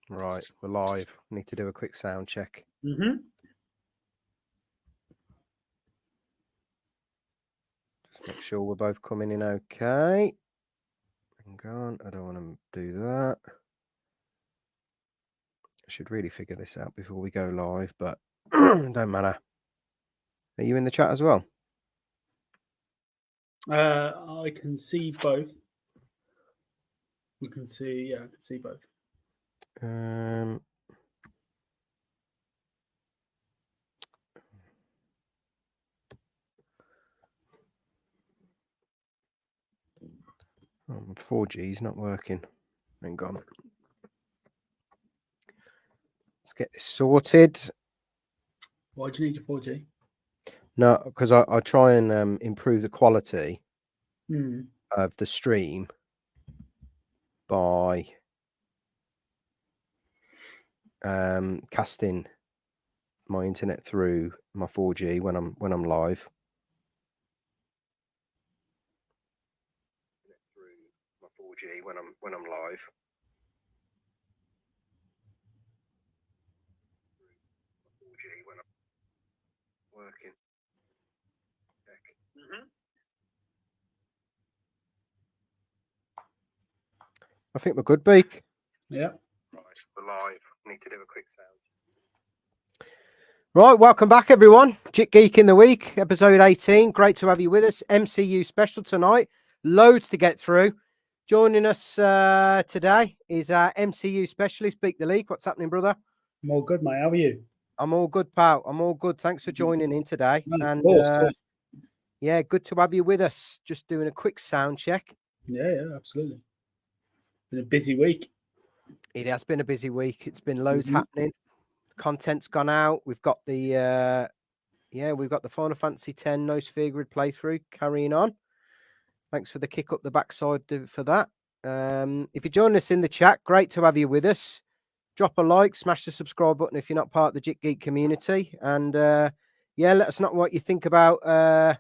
Right, we're live. Need to do a quick sound check. Mm-hmm. Just make sure we're both coming in okay. Hang on, I don't want to do that. I should really figure this out before we go live, but don't matter. Are you in the chat as well? I can see both. You can see, I can see both. Oh, my 4G is not working. Hang on. Let's get this sorted. Why do you need your 4G? No, because I try and improve the quality Mm. of the stream by casting my internet through my 4G when I'm live. Through my 4G when I'm live. My 4G when I'm working. Mm-hmm. I think we're good, Beak. Yeah. Right, we're live. Need to do a quick sound. Right, welcome back, everyone. Jit Geek in the Week, episode 18. Great to have you with us. MCU special tonight. Loads to get through. Joining us today is our MCU specialist, Beak the League. What's happening, brother? I'm all good, mate. How are you? I'm all good, pal. I'm all good. Thanks for joining in today. No, and of course. yeah, good to have you with us. Just doing a quick sound check. Yeah, absolutely. Been a busy week. It has been a busy week. It's been loads happening. Content's gone out. We've got the we've got the Final Fantasy X No Sphere Grid playthrough carrying on. Thanks for the kick up the backside for that. If you join us in the chat, great to have you with us. Drop a like, smash the subscribe button if you're not part of the Jit Geek community, and let us know what you think about the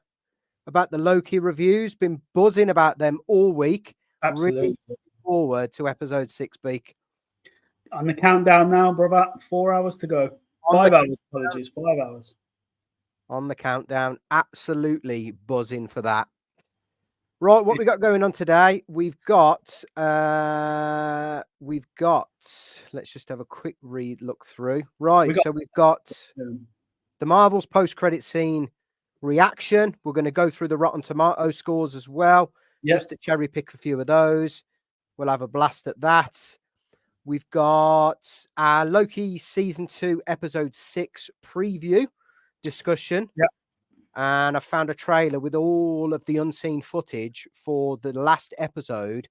Loki reviews. Been buzzing about them all week. Absolutely. Really looking forward to episode 6, Beak. On the countdown now, brother. 4 hours to go. 5 hours. Apologies. 5 hours. On the countdown. Absolutely buzzing for that. Right, what we got going on today? We've got. Let's just have a quick look through. Right, so we've got the Marvel's post-credit scene reaction. We're going to go through the Rotten Tomato scores as well, just to cherry pick a few of those. We'll have a blast at that. We've got our Loki season 2 episode 6 preview discussion. Yep. And I found a trailer with all of the unseen footage for the last episode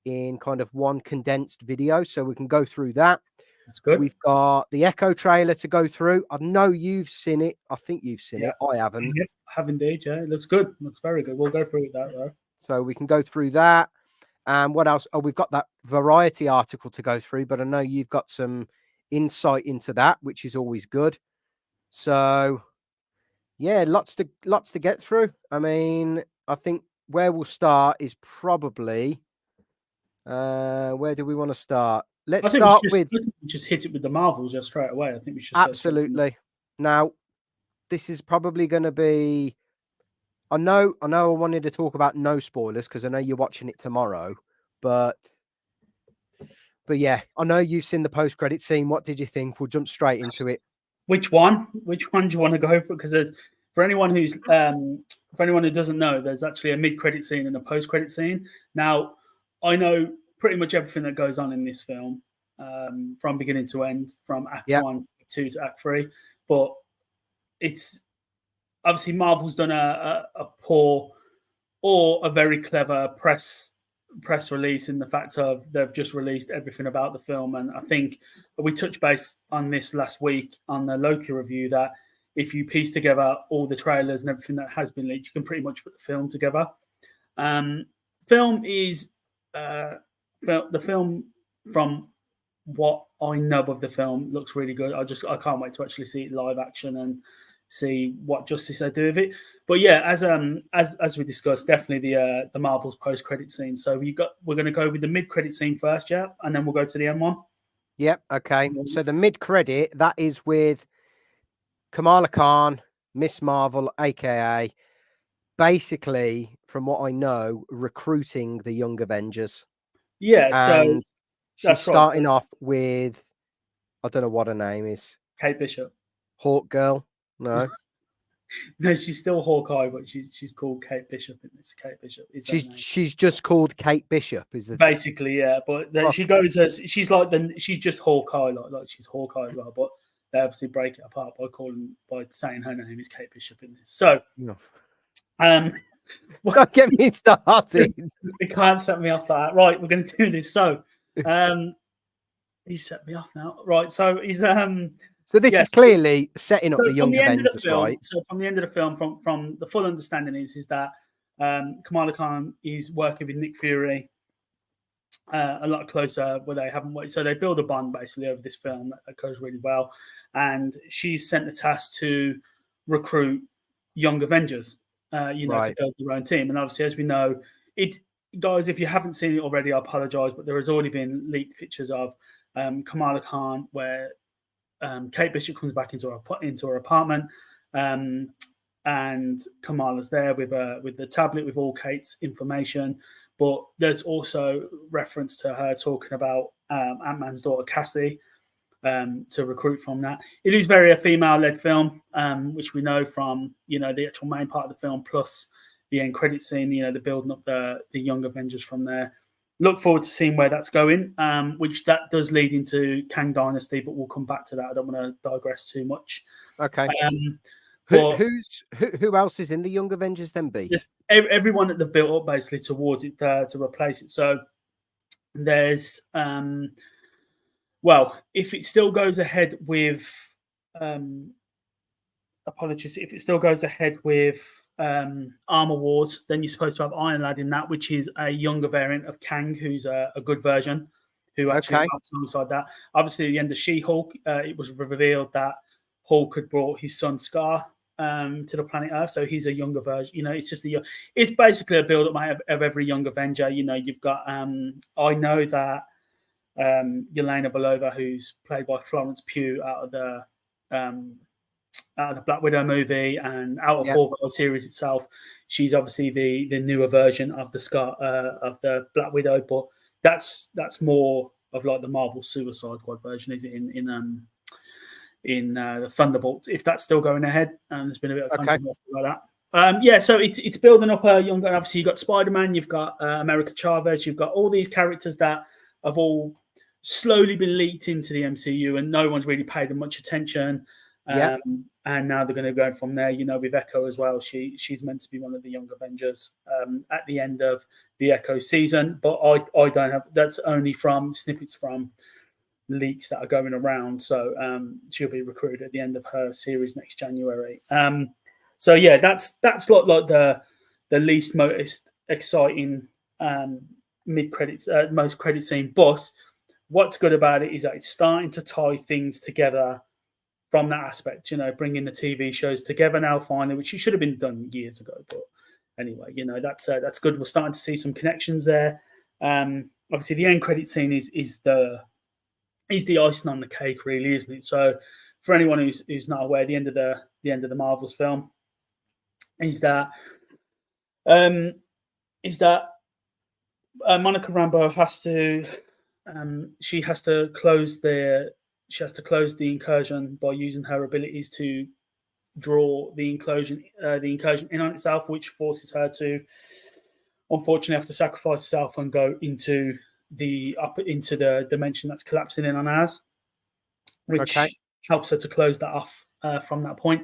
in kind of one condensed video. So we can go through that. That's good. We've got the Echo trailer to go through. I know you've seen it. I think you've seen it. I haven't. Yes, I have indeed. Yeah, it looks good. Looks very good. We'll go through that though. So we can go through that. And what else? Oh, we've got that Variety article to go through, but I know you've got some insight into that, which is always good. So yeah, lots to get through. I mean, I think where we'll start is probably where do we want to start? Let's start with just hit it with the Marvels just straight away. I think we should absolutely. Now, this is probably going to be. I know. I wanted to talk about no spoilers because I know you're watching it tomorrow, but yeah, I know you've seen the post-credit scene. What did you think? We'll jump straight into it. Which one? Which one do you want to go for? Because for anyone who doesn't know, there's actually a mid-credit scene and a post-credit scene. Now, I know pretty much everything that goes on in this film, from beginning to end, from Act 1 to 2 to Act 3. But it's obviously Marvel's done a poor or a very clever press release in the fact of they've just released everything about the film. And I think we touched base on this last week on the Loki review that if you piece together all the trailers and everything that has been leaked, you can pretty much put the film together. Film is the film, from what I know of the film, looks really good. I can't wait to actually see it live action and see what justice they do with it. But yeah, as we discussed, definitely the Marvel's post-credit scene. So we're going to go with the mid-credit scene first, yeah, and then we'll go to the M1. Yep. Okay. So the mid-credit, that is with Kamala Khan, Miss Marvel, aka basically, from what I know, recruiting the Young Avengers. Yeah, so And she's that's right. starting off with, I don't know what her name is. Kate Bishop. Hawk Girl? No. No, she's still Hawkeye, but she's called Kate Bishop in this. Kate Bishop is her name. She's just called Kate Bishop, is it? Basically, yeah. But then she goes as she's like she's just Hawkeye, like she's Hawkeye as well. But they obviously break it apart by saying her name is Kate Bishop in this. So, don't get me started. They can't set me off that. Right, we're going to do this. So, he's set me off now. Right, so he's So this is clearly setting up the Young Avengers, right? So from the end of the film, from the full understanding is that Kamala Khan is working with Nick Fury a lot closer where they haven't worked. So they build a bond basically over this film that goes really well. And she's sent the task to recruit Young Avengers, to build their own team. And obviously, as we know, guys, if you haven't seen it already, I apologize, but there has already been leaked pictures of Kamala Khan where Kate Bishop comes back into her apartment, and Kamala's there with the tablet with all Kate's information. But there's also reference to her talking about Ant-Man's daughter Cassie to recruit from that. It is very a female-led film, which we know from the actual main part of the film, plus the end credit scene. The building up the Young Avengers from there. Look forward to seeing where that's going, which that does lead into Kang Dynasty, but we'll come back to that. I don't want to digress too much. Okay. Who else is in the Young Avengers then, BEAK? Just everyone that they've built up basically towards it to replace it. So there's if it still goes ahead with if it still goes ahead with Armor Wars, then you're supposed to have Iron Lad in that, which is a younger variant of Kang, who's a good version, who actually helps alongside that. Obviously, at the end of She-Hulk, it was revealed that Hulk had brought his son Scar to the planet Earth, so he's a younger version. It's basically a build-up of every Young Avenger. You've got I know that Yelena Belova, who's played by Florence Pugh out of the Black Widow movie and out of Hawkeye series itself, she's obviously the newer version of the Scar of the Black Widow, but that's more of like the Marvel Suicide Squad version, is it? In the Thunderbolts, if that's still going ahead, there's been a bit of controversy like that. So it's building up a younger. Obviously, you've got Spider-Man, you've got America Chavez, you've got all these characters that have all slowly been leaked into the MCU, and no one's really paid them much attention. And now they're going to go from there. With Echo as well. She's meant to be one of the Young Avengers at the end of the Echo season, but I don't have. That's only from snippets from leaks that are going around. So she'll be recruited at the end of her series next January. That's like the least most exciting mid credits, most credit scene. But what's good about it is that it's starting to tie things together from that aspect, bringing the TV shows together now finally, which should have been done years ago. But anyway, that's good. We're starting to see some connections there. Obviously, the end credit scene is the icing on the cake, really, isn't it? So, for anyone who's not aware, the end of the Marvels film is that Monica Rambeau has to close the incursion by using her abilities to draw the incursion in on itself, which forces her to unfortunately have to sacrifice herself and go into the dimension that's collapsing in on ours, which helps her to close that off from that point,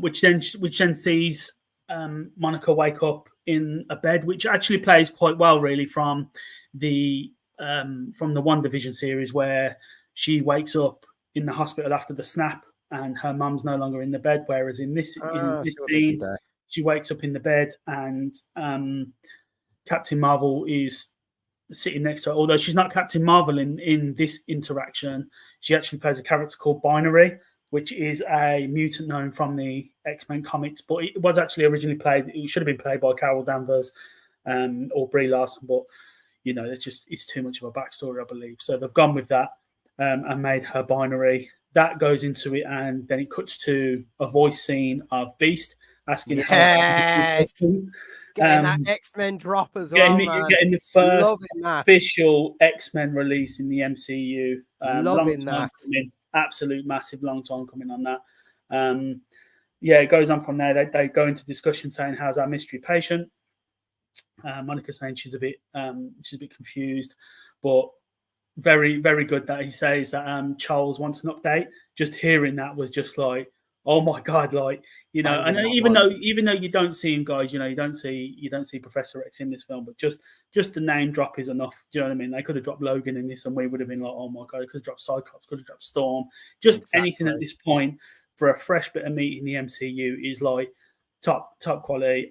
which then sees Monica wake up in a bed, which actually plays quite well, really, from the WandaVision series, where she wakes up in the hospital after the snap and her mum's no longer in the bed, whereas in this scene, she wakes up in the bed and Captain Marvel is sitting next to her. Although she's not Captain Marvel in this interaction, she actually plays a character called Binary, which is a mutant known from the X-Men comics, but it was actually originally it should have been played by Carol Danvers or Brie Larson, but it's too much of a backstory, I believe. So they've gone with that. and made her binary. That goes into it, and then it cuts to a voice scene of Beast asking her Yes, question. getting that X-Men drop as Getting, well, man. getting the first Loving that. official X-Men release in the MCU. Loving long time that. coming, absolute massive long time coming on that. Yeah, it goes on from there. They go into discussion saying, "How's our mystery patient?" Monica saying she's a bit confused, but very, very good that he says that Charles wants an update. Just hearing that was just like, oh my god, like, you know, Banging and that even one. though you don't see him, guys, you know, you don't see Professor X in this film, but just the name drop is enough. Do you know what I mean? They could have dropped Logan in this, and we would have been like, oh my god, could have dropped Cyclops, could have dropped Storm, just anything at this point for a fresh bit of meat in the MCU is like top quality.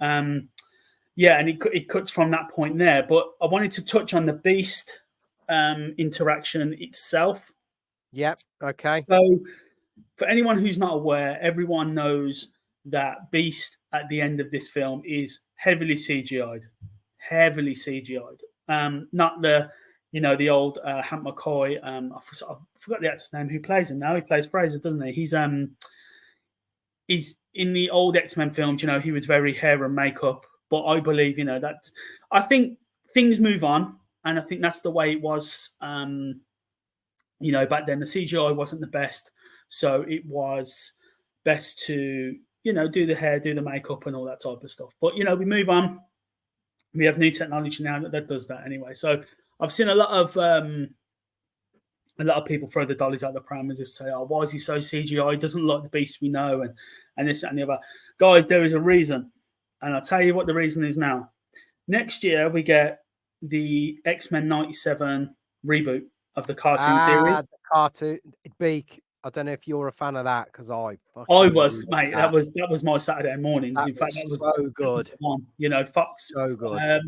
Yeah, and it cuts from that point there. But I wanted to touch on the Beast interaction itself. Yep. Okay. So, for anyone who's not aware, everyone knows that Beast at the end of this film is heavily CGI'd, heavily CGI'd. Not the, you know, the old Hank McCoy. I forgot the actor's name who plays him now. He plays Fraser, doesn't he? He's in the old X-Men films. You know, he was very hair and makeup. But I believe, you know, that I think things move on, and I think that's the way it was. You know, back then the CGI wasn't the best, so it was best to, you know, do the hair, do the makeup, and all that type of stuff. But you know, we move on. We have new technology now that does that anyway. So I've seen a lot of people throw the dollies out the pram as if to say, "Oh, why is he so CGI? He doesn't look like the Beast we know," and this and the other. Guys, there is a reason. And I'll tell you what the reason is now. Next year, we get the X-Men 97 reboot of the cartoon series. The cartoon, BEAK. I don't know if you're a fan of that, because I was, mate. That was my Saturday mornings. In fact, that was so good. That was the one. You know, Fox. So good.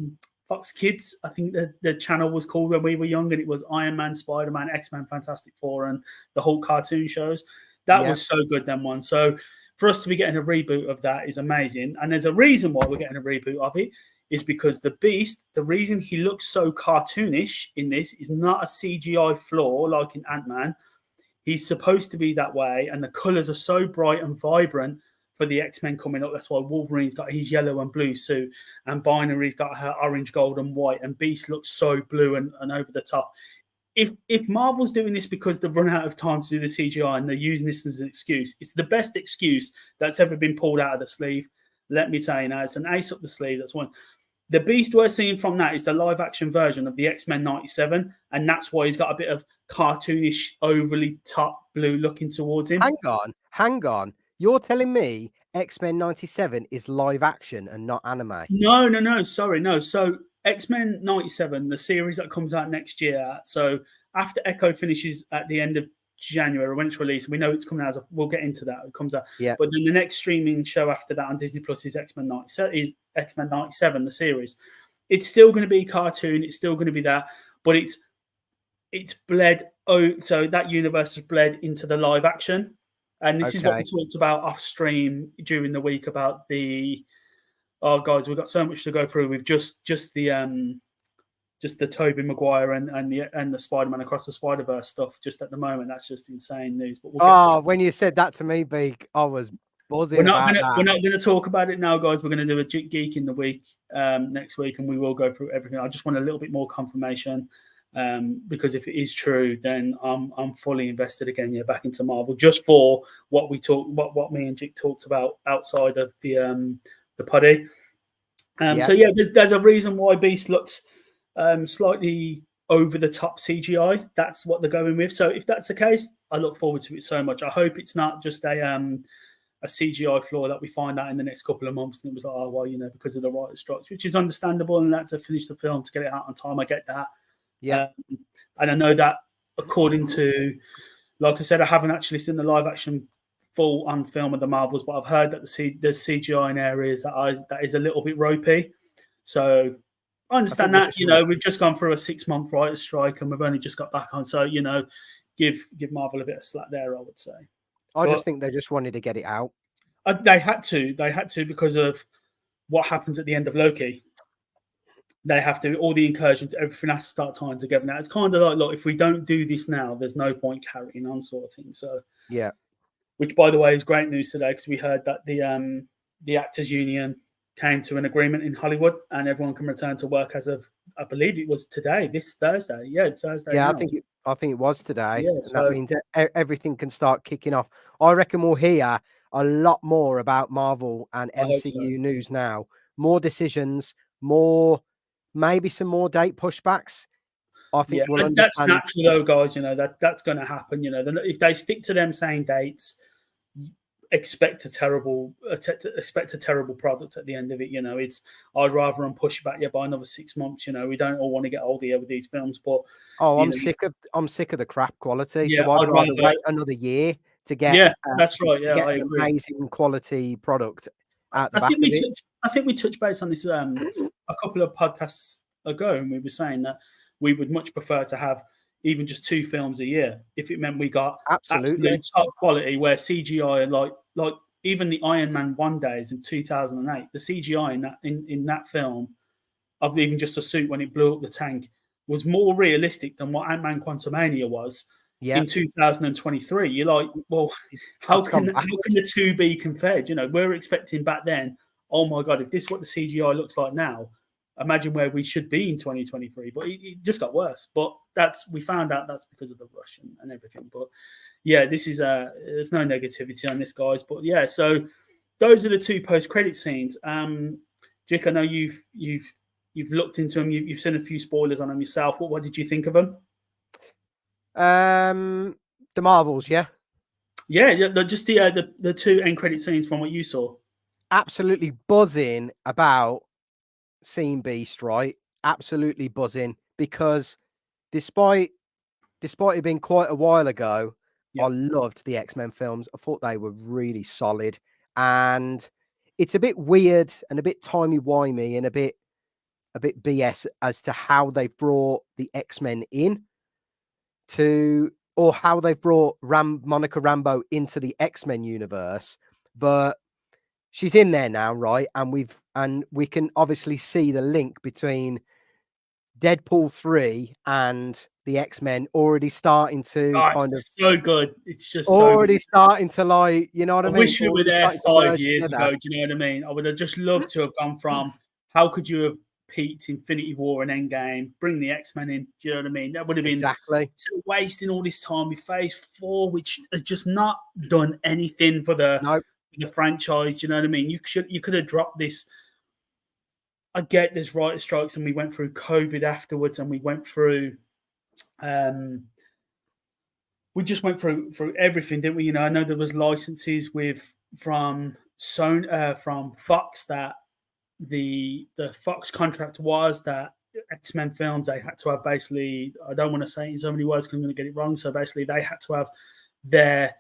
Fox Kids, I think the channel was called when we were young, and it was Iron Man, Spider-Man, X-Men, Fantastic Four, and the whole cartoon shows. That was so good, then one. So for us to be getting a reboot of that is amazing. And there's a reason why we're getting a reboot of it, is because the Beast, the reason he looks so cartoonish in this is not a CGI flaw like in Ant-Man. He's supposed to be that way, and the colours are so bright and vibrant for the X-Men coming up. That's why Wolverine's got his yellow and blue suit, and Binary's got her orange, gold, and white, and Beast looks so blue and over the top. If Marvel's doing this because they've run out of time to do the CGI and they're using this as an excuse, it's the best excuse that's ever been pulled out of the sleeve. Let me tell you now, it's an ace up the sleeve. That's one. The Beast we're seeing from that is the live action version of the X-Men 97, and that's why he's got a bit of cartoonish, overly top blue looking towards him. Hang on. You're telling me X-Men 97 is live action and not anime? No. Sorry, no. So X-Men 97, the series that comes out next year. So after Echo finishes at the end of January when it's released, we know it's coming out. We'll get into that. It comes out. Yeah. But then the next streaming show after that on Disney Plus is X-Men 97, the series. It's still going to be cartoon. It's still going to be that, but it's bled. Oh, so that universe has bled into the live action, and this is what we talked about off stream during the week about the. Oh, guys, we've got so much to go through with just the Tobey Maguire and the Spider-Man Across the Spider-Verse stuff just at the moment. That's just insane news. But when you said that to me, BEAK, I was buzzing. We're not going to talk about it now, guys. We're going to do a Geek in the week next week, and we will go through everything. I just want a little bit more confirmation because if it is true, then I'm fully invested again, back into Marvel just for what we talk, what me and Jig talked about outside of the poddy. So there's a reason why Beast looks slightly over the top CGI. That's what they're going with. So if that's the case, I look forward to it so much. I hope it's not just a CGI flaw that we find out in the next couple of months and it was like, oh well, because of the writer's strikes, which is understandable, and that to finish the film to get it out on time. I get that. And I know that according to, like I said, I haven't actually seen the live action full on film of the Marvels, but I've heard that there's CGI in areas that is a little bit ropey. So I understand that. We've just gone through a 6-month writer's strike and we've only just got back on. So, give Marvel a bit of slack there, I would say. I just think they just wanted to get it out. They had to because of what happens at the end of Loki. they have to, all the incursions, everything has to start tying together now. It's kind of like, look, if we don't do this now, there's no point carrying on, sort of thing. So, yeah, which, by the way, is great news today, because we heard that the Actors Union came to an agreement in Hollywood, and everyone can return to work as of, I believe it was today, this Thursday. Yeah, Thursday yeah. now. I think it was today, Yeah, and that so means everything can start kicking off. I reckon we'll hear a lot more about Marvel and I hope so. MCU news now. More decisions, more, maybe some more date pushbacks. I think Yeah, we'll and that's understand. natural though, guys. That's going to happen. If they stick to them saying dates, expect a terrible product at the end of it. It's, I'd rather them push back by another 6 months. We don't all want to get old here with these films, but Oh, you know, I'm sick of the crap quality. yeah, So I'd I'd rather rather, wait another year to get yeah, that's right. Yeah, I an agree. amazing quality product out the I back think of we it. touched. I think we touched base on this a couple of podcasts ago, and we were saying that we would much prefer to have even just 2 films a year if it meant we got Absolutely. absolute top quality, where CGI, and like even the Iron Man 1 days in 2008, the CGI in that film of even just a suit when it blew up the tank was more realistic than what Ant-Man Quantumania was Yeah, in 2023. You're like, well, how it's gone can backwards. the two be compared? We're expecting back then, oh my god, if this is what the CGI looks like now, imagine where we should be in 2023. But it just got worse. But we found out that's because of the rush and everything. But yeah, this is there's no negativity on this, guys. But yeah, so those are the 2 post-credit scenes. Jick, I know you've looked into them. You've seen a few spoilers on them yourself. What did you think of them? The Marvels, yeah. Yeah, just the 2 end credit scenes from what you saw. Absolutely buzzing about seeing Beast, right? Absolutely buzzing, because despite it being quite a while ago, Yeah. I loved the X-Men films. I thought they were really solid, and it's a bit weird and a bit timey-wimey and a bit BS as to how they've brought the X-Men in to, or how they've brought Monica Rambeau into the X-Men universe, but she's in there now, right? And we can obviously see the link between Deadpool 3 and the X-Men already starting to It's kind of just so good. It's just so already good. starting to, like, you know what I I mean? wish we were Already there starting to 5 merge years together. ago. Do you know what I mean? I would have just loved to have gone from, how could you have peaked Infinity War and Endgame, bring the X-Men in? Do you know what I mean? That would have been Exactly. wasting all this time with Phase 4, which has just not done anything for the No, franchise. Do you know what I mean? You could have dropped this. I get there's writer strikes, and we went through COVID afterwards, and we went through we just went through everything, didn't we? I know there was licenses from Sony, from Fox, that the Fox contract was that X-Men films, they had to have, basically, I don't want to say it in so many words because I'm going to get it wrong. So basically, they had to have their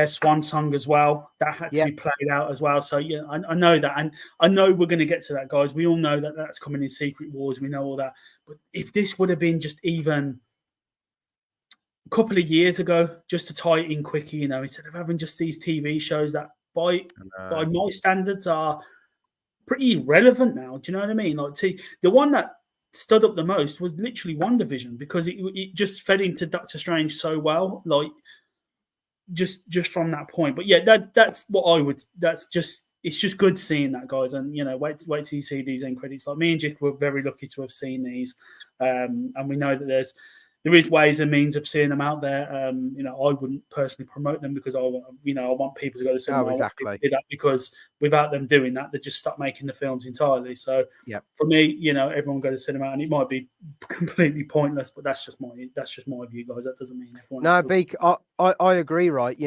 swan song as well. That had to be played out as well. So yeah, I know that, and I know we're going to get to that, guys. We all know that that's coming in Secret Wars. We know all that. But if this would have been just even a couple of years ago, just to tie it in quickly, instead of having just these TV shows that by my standards are pretty irrelevant now. Do you know what I mean? Like, see, the one that stood up the most was literally WandaVision, because it just fed into Doctor Strange so well, like just from that point. But yeah, that's what I would. It's just good seeing that, guys. And wait till you see these end credits. Like, me and Jick were very lucky to have seen these, and we know that there is ways and means of seeing them out there. I wouldn't personally promote them, because I want people to go to cinema. Oh, exactly. I want people to do that, because without them doing that, they just stop making the films entirely. So yeah, for me, everyone go to cinema, and it might be completely pointless, but that's just my view, guys. That doesn't mean everyone. No, Beak, I agree, right?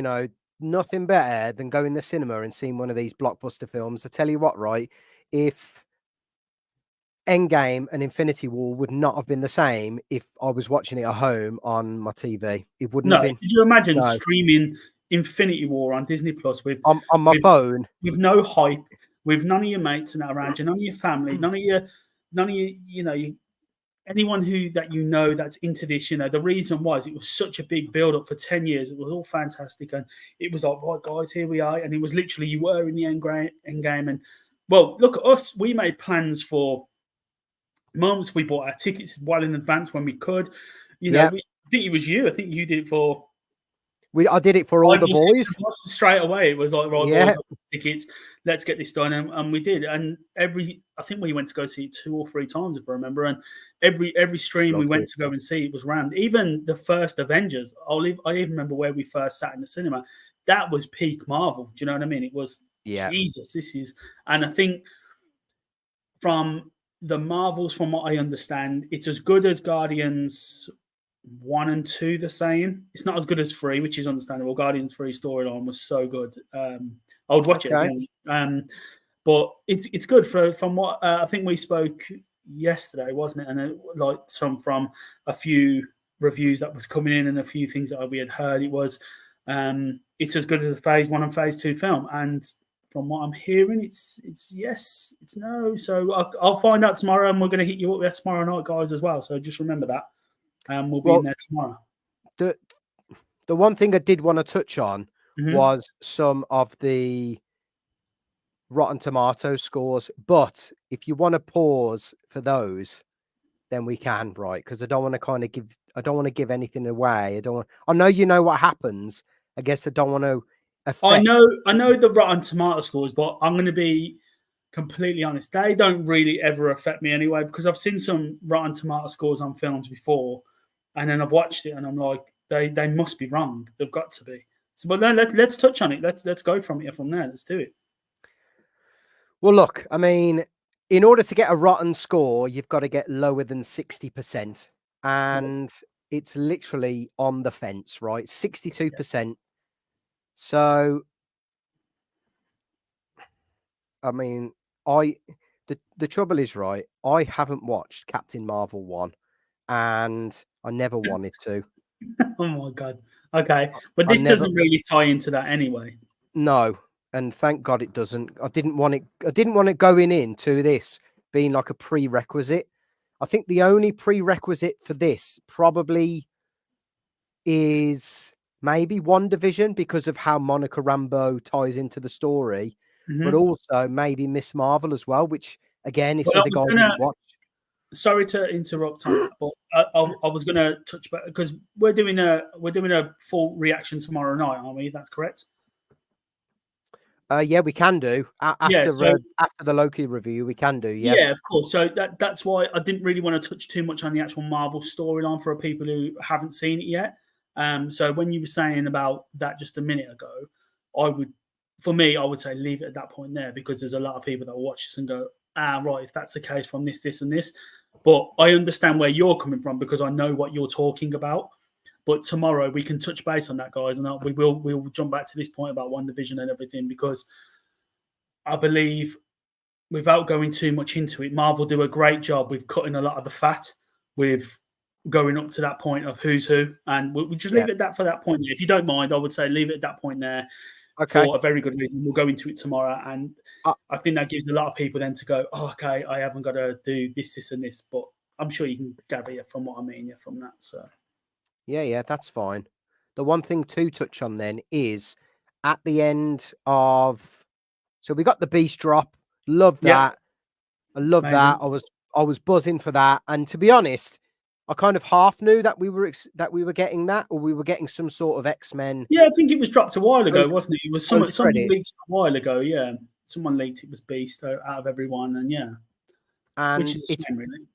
Nothing better than going to the cinema and seeing one of these blockbuster films. I tell you what, right? If Endgame and Infinity War would not have been the same if I was watching it at home on my TV. It wouldn't have been. Could you imagine streaming Infinity War on Disney Plus with on my phone, with no hype, with none of your mates and that around you, none of your family, none of your anyone that's into this. The reason was, it was such a big build up for 10 years. It was all fantastic, and it was like, right, guys, here we are. And it was literally, you were in the end game, and well, look at us. We made plans for months. We bought our tickets well in advance when we could. You know, Yeah. I think it was you. I think you did it for I did it for all 5 the or 6 boys. of us straight away. It was like, right, Yeah. boys, I've got tickets. Let's get this done, and we did. And I think we went to go see it 2 or 3 times, if I remember. And every stream we went to go and see, it was rammed. Even the first Avengers, I even remember where we first sat in the cinema. That was peak Marvel. Do you know what I mean? It was Jesus. This is, and I think from the Marvels, from what I understand, it's as good as Guardians 1 and 2 the same. It's not as good as 3, which is understandable. Guardians 3 storyline was so good. I would watch it again. But it's good from what I think we spoke yesterday, wasn't it? And like from a few reviews that was coming in and a few things that we had heard, it was it's as good as a phase 1 and phase 2 film. And from what I'm hearing, it's yes, it's no. So I'll find out tomorrow, and we're going to hit you up there tomorrow night, guys, as well. So just remember that. We'll be in there tomorrow. The one thing I did want to touch on was some of the Rotten Tomatoes scores, but if you want to pause for those, then we can, right? Because I don't want to give anything away. I know you know what happens. I guess I don't want to affect. I know the Rotten Tomato scores, but I'm going to be completely honest. They don't really ever affect me anyway, because I've seen some Rotten Tomato scores on films before, and then I've watched it and I'm like, they must be wrong. They've got to be. So, but then let's touch on it. Let's go from there. Let's do it. Well, look, I mean, in order to get a rotten score, you've got to get lower than 60%. And it's literally on the fence, right? 62%. Yeah. So, I mean, the trouble is, right, I haven't watched Captain Marvel 1, and I never wanted to. Oh my God. Okay. But this doesn't really tie into that anyway. No. And thank God it doesn't. I didn't want it going into this being like a prerequisite. I think the only prerequisite for this probably is maybe WandaVision, because of how Monica Rambeau ties into the story, but also maybe Miss Marvel as well, which again is something I didn't watch. Sorry to interrupt on that, but I was going to touch back, because we're doing a full reaction tomorrow night, aren't we? That's correct. Yeah, we can do after the Loki review. We can do, yeah, of course. So that's why I didn't really want to touch too much on the actual Marvel storyline for people who haven't seen it yet. So when you were saying about that just a minute ago, I would say leave it at that point there, because there's a lot of people that will watch this and go, right, if that's the case from this, and this. But I understand where you're coming from, because I know what you're talking about. But tomorrow we can touch base on that, guys, and we'll jump back to this point about WandaVision and everything, because I believe, without going too much into it, Marvel do a great job with cutting a lot of the fat, with going up to that point of who's who, and we'll just leave it at that for that point. If you don't mind, I would say leave it at that point there. Okay. For a very good reason. We'll go into it tomorrow, and I think that gives a lot of people then to go, oh, okay, I haven't got to do this, and this, but I'm sure you can gather from what I mean from that. So. Yeah, that's fine. The one thing to touch on then is at the end of, so we got the Beast drop. Love that. I love that. I was buzzing for that. And to be honest, I kind of half knew that we were getting that, or we were getting some sort of X-Men. Yeah, I think it was dropped a while ago, wasn't it? It was someone leaked a while ago. Yeah, someone leaked it was Beast out of everyone, and which is a shame, really.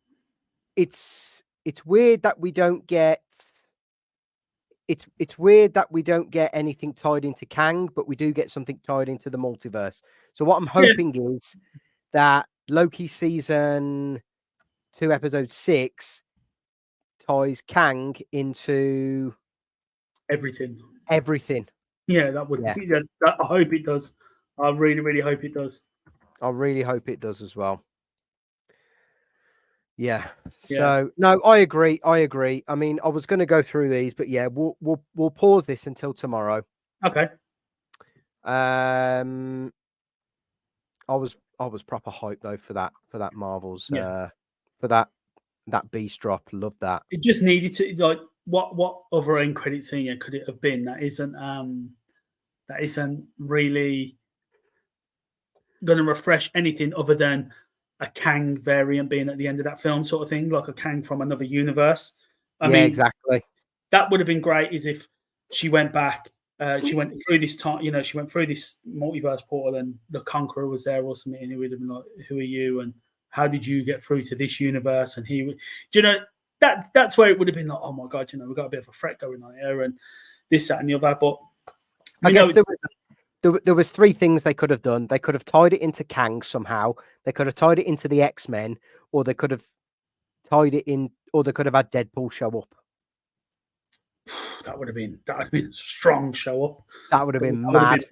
It's weird that we don't get. It's weird that we don't get anything tied into Kang, but we do get something tied into the multiverse. So what I'm hoping is that Loki season 2, episode 6 ties Kang into everything. Yeah, that would be. I hope it does. I really, really hope it does. I really hope it does as well. Yeah. So no, I agree. I mean, I was going to go through these, but yeah, we'll pause this until tomorrow. Okay. I was proper hyped though for that Marvel's for that Beast drop. Love that. It just needed to, like, what other end credit scene could it have been that isn't really going to refresh anything other than a Kang variant being at the end of that film, sort of thing, like a Kang from another universe. I Yeah, mean, exactly. that would have been great. Is if she went back, she went through this time, you know, she went through this multiverse portal, and the Conqueror was there or something, and he would have been like, "Who are you? And how did you get through to this universe?" And he would, do you know, that's where it would have been like, "Oh my god, you know, we've got a bit of a threat going on here," and this, that, and the other. But I guess there was three things they could have done. They could have tied it into Kang somehow. They could have tied it into the X-Men, or they could have tied it in, or they could have had Deadpool show up. that would have been a strong show up. That would have been mad.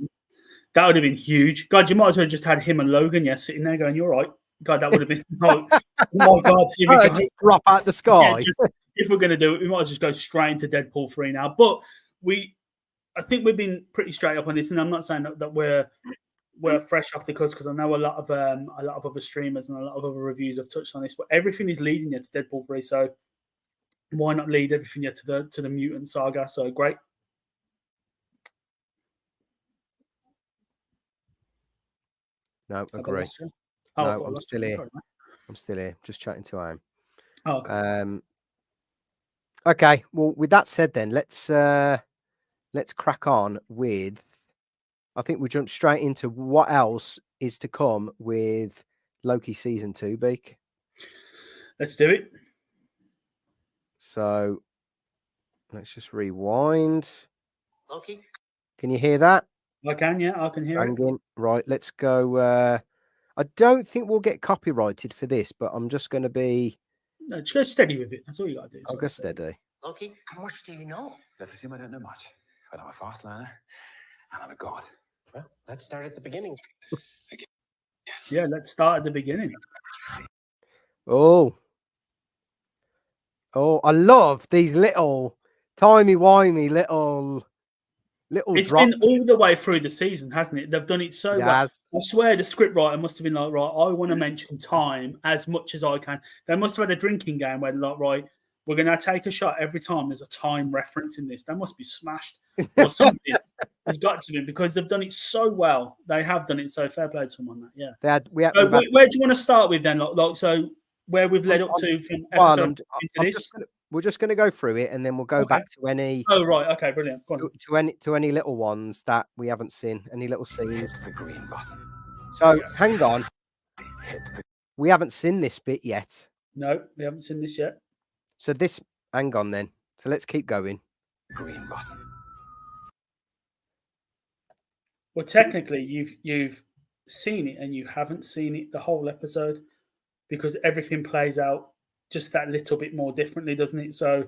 That would have been huge. God, you might as well just had him and Logan, sitting there going, "You're right." God, that would have been. Oh my God, here we go. Just drop out the sky. Yeah, if we're going to do it, we might as well just go straight into Deadpool 3 now. But I think we've been pretty straight up on this, and I'm not saying that we're fresh off the cuss, because I know a lot of other streamers and a lot of other reviews have touched on this. But everything is leading you to Deadpool 3, so why not lead everything yet to the mutant saga? So great. No, agree. No, I'm still here. Sorry, I'm still here, just chatting to him. Oh, okay. Okay. Well, with that said, then let's crack on with. I think we jump straight into what else is to come with Loki season 2, Beak. Let's do it. So let's just rewind. Loki, can you hear that? I can, yeah, I can hear it. Right, let's go. I don't think we'll get copyrighted for this, but I'm just going to be. No, just go steady with it. That's all you got to do. I'll go steady. Loki, how much do you know? Let's assume I don't know much, but I'm a fast learner and I'm a god. Well, let's start at the beginning. Yeah, let's start at the beginning. Oh, I love these little timey-wimey little it's drops. been all the way through the season, hasn't it? They've done it so well. I swear the scriptwriter must have been like, right, I want to mention time as much as I can. They must have had a drinking game where they're like, right, we're going to take a shot every time there's a time reference in this. That must be smashed or something. There's got to be, because they've done it so well. They have done it, so fair play to them on that. Yeah. Where do you want to start with then? Like so where we've led up to from episode into this? We're just going to go through it, and then we'll go back to any. Oh right, okay, brilliant. Go on. To any little ones that we haven't seen, any little scenes. The green button. So hang on, we haven't seen this bit yet. No, we haven't seen this yet. So hang on then. So let's keep going. Green button. Well, technically, you've seen it, and you haven't seen it the whole episode, because everything plays out just that little bit more differently, doesn't it? So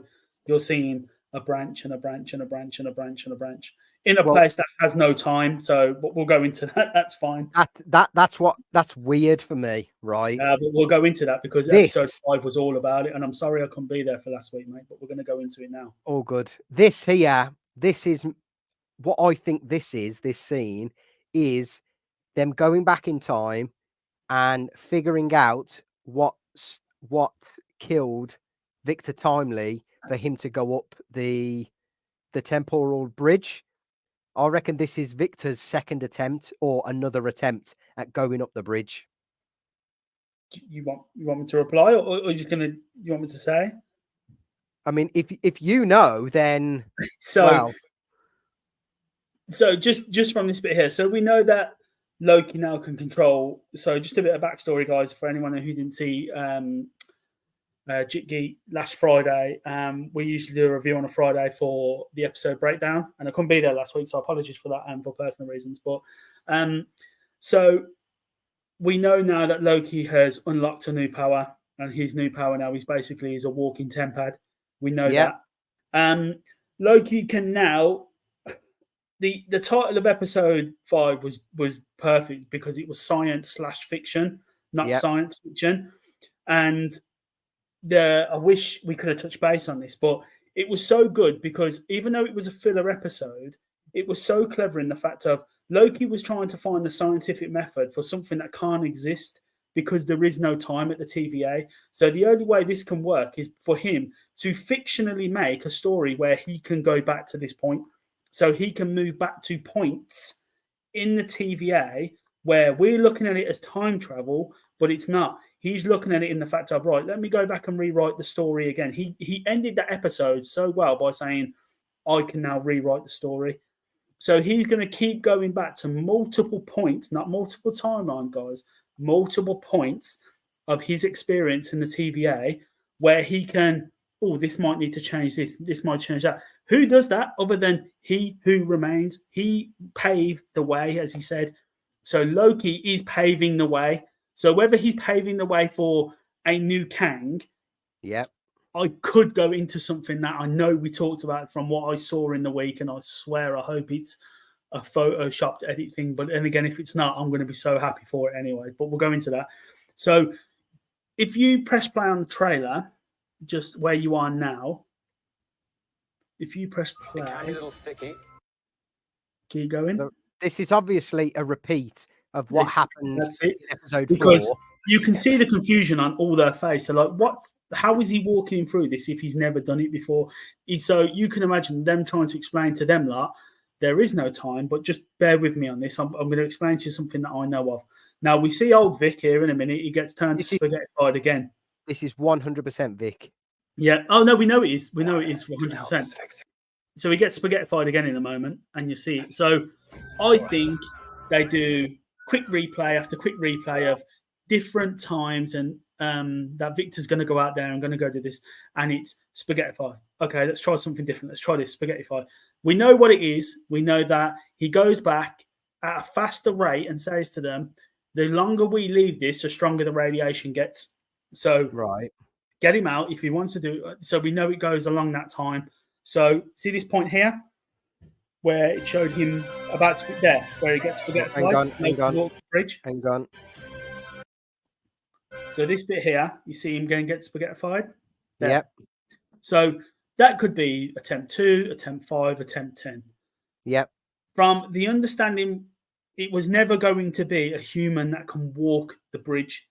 you're seeing a branch and a branch and a branch and a branch and a branch in a place that has no time. So we'll go into that. That's fine. That's weird for me, right? But we'll go into that, because episode 5 was all about it. And I'm sorry I couldn't be there for last week, mate, but we're going to go into it now. All good. This is what I think this scene is them going back in time and figuring out what killed Victor Timely for him to go up the temporal bridge. I reckon this is Victor's second attempt, or another attempt at going up the bridge. You want me to reply, or you want me to say? I mean, if you know, then so just from this bit here, so we know that Loki now can control. So just a bit of backstory, guys, for anyone who didn't see JGITW last Friday. We usually do a review on a Friday for the episode breakdown, and I couldn't be there last week, so apologies for that for personal reasons. But so we know now that Loki has unlocked a new power, and his new power now is basically a walking tempad. We know that. Loki can now. The title of episode 5 was perfect, because it was science/fiction, not science fiction. And I wish we could have touched base on this, but it was so good, because even though it was a filler episode, it was so clever in the fact of Loki was trying to find the scientific method for something that can't exist, because there is no time at the TVA. So the only way this can work is for him to fictionally make a story where he can go back to this point. So he can move back to points in the TVA where we're looking at it as time travel, but it's not. He's looking at it in the fact of, right, let me go back and rewrite the story again. He ended that episode so well by saying, I can now rewrite the story. So he's going to keep going back to multiple points, not multiple timeline, guys, multiple points of his experience in the TVA where he can, oh, this might need to change this might change that. Who does that other than he who remains? He paved the way, as he said. So Loki is paving the way. So whether he's paving the way for a new Kang, Yep. I could go into something that I know we talked about from what I saw in the week, and I swear I hope it's a photoshopped edit thing. But then again, if it's not, I'm going to be so happy for it anyway. But we'll go into that. So if you press play on the trailer, just where you are now, if you press play, Tiny little sickie. keep going. So this is obviously a repeat of what happened That's it. in episode Because 4. you can see the confusion on all their face. So like, what? How is he walking through this if he's never done it before? So you can imagine them trying to explain to them that there is no time, but just bear with me on this. I'm going to explain to you something that I know of. Now, we see old Vic here in a minute. He gets turned spaghettified again. This is 100% Vic. Yeah. Oh, no, we know it is. We know it is 100%. So he gets spaghettified again in a moment, and you see it. So I think they do quick replay after quick replay of different times, and that Victor's going to go out there and going to go do this, and it's spaghettify. Okay, let's try something different. Let's try this, spaghettify. We know what it is. We know that he goes back at a faster rate and says to them, the longer we leave this, the stronger the radiation gets. So Right. get him out if he wants to do it. So we know it goes along that time. So see this point here where it showed him about to be there, where he gets spaghettified. Hang on. Bridge. Hang on. So this bit here, you see him going to get spaghettified. There. Yep. So that could be attempt 2, attempt 5, attempt 10. Yep. From the understanding, it was never going to be a human that can walk the bridge.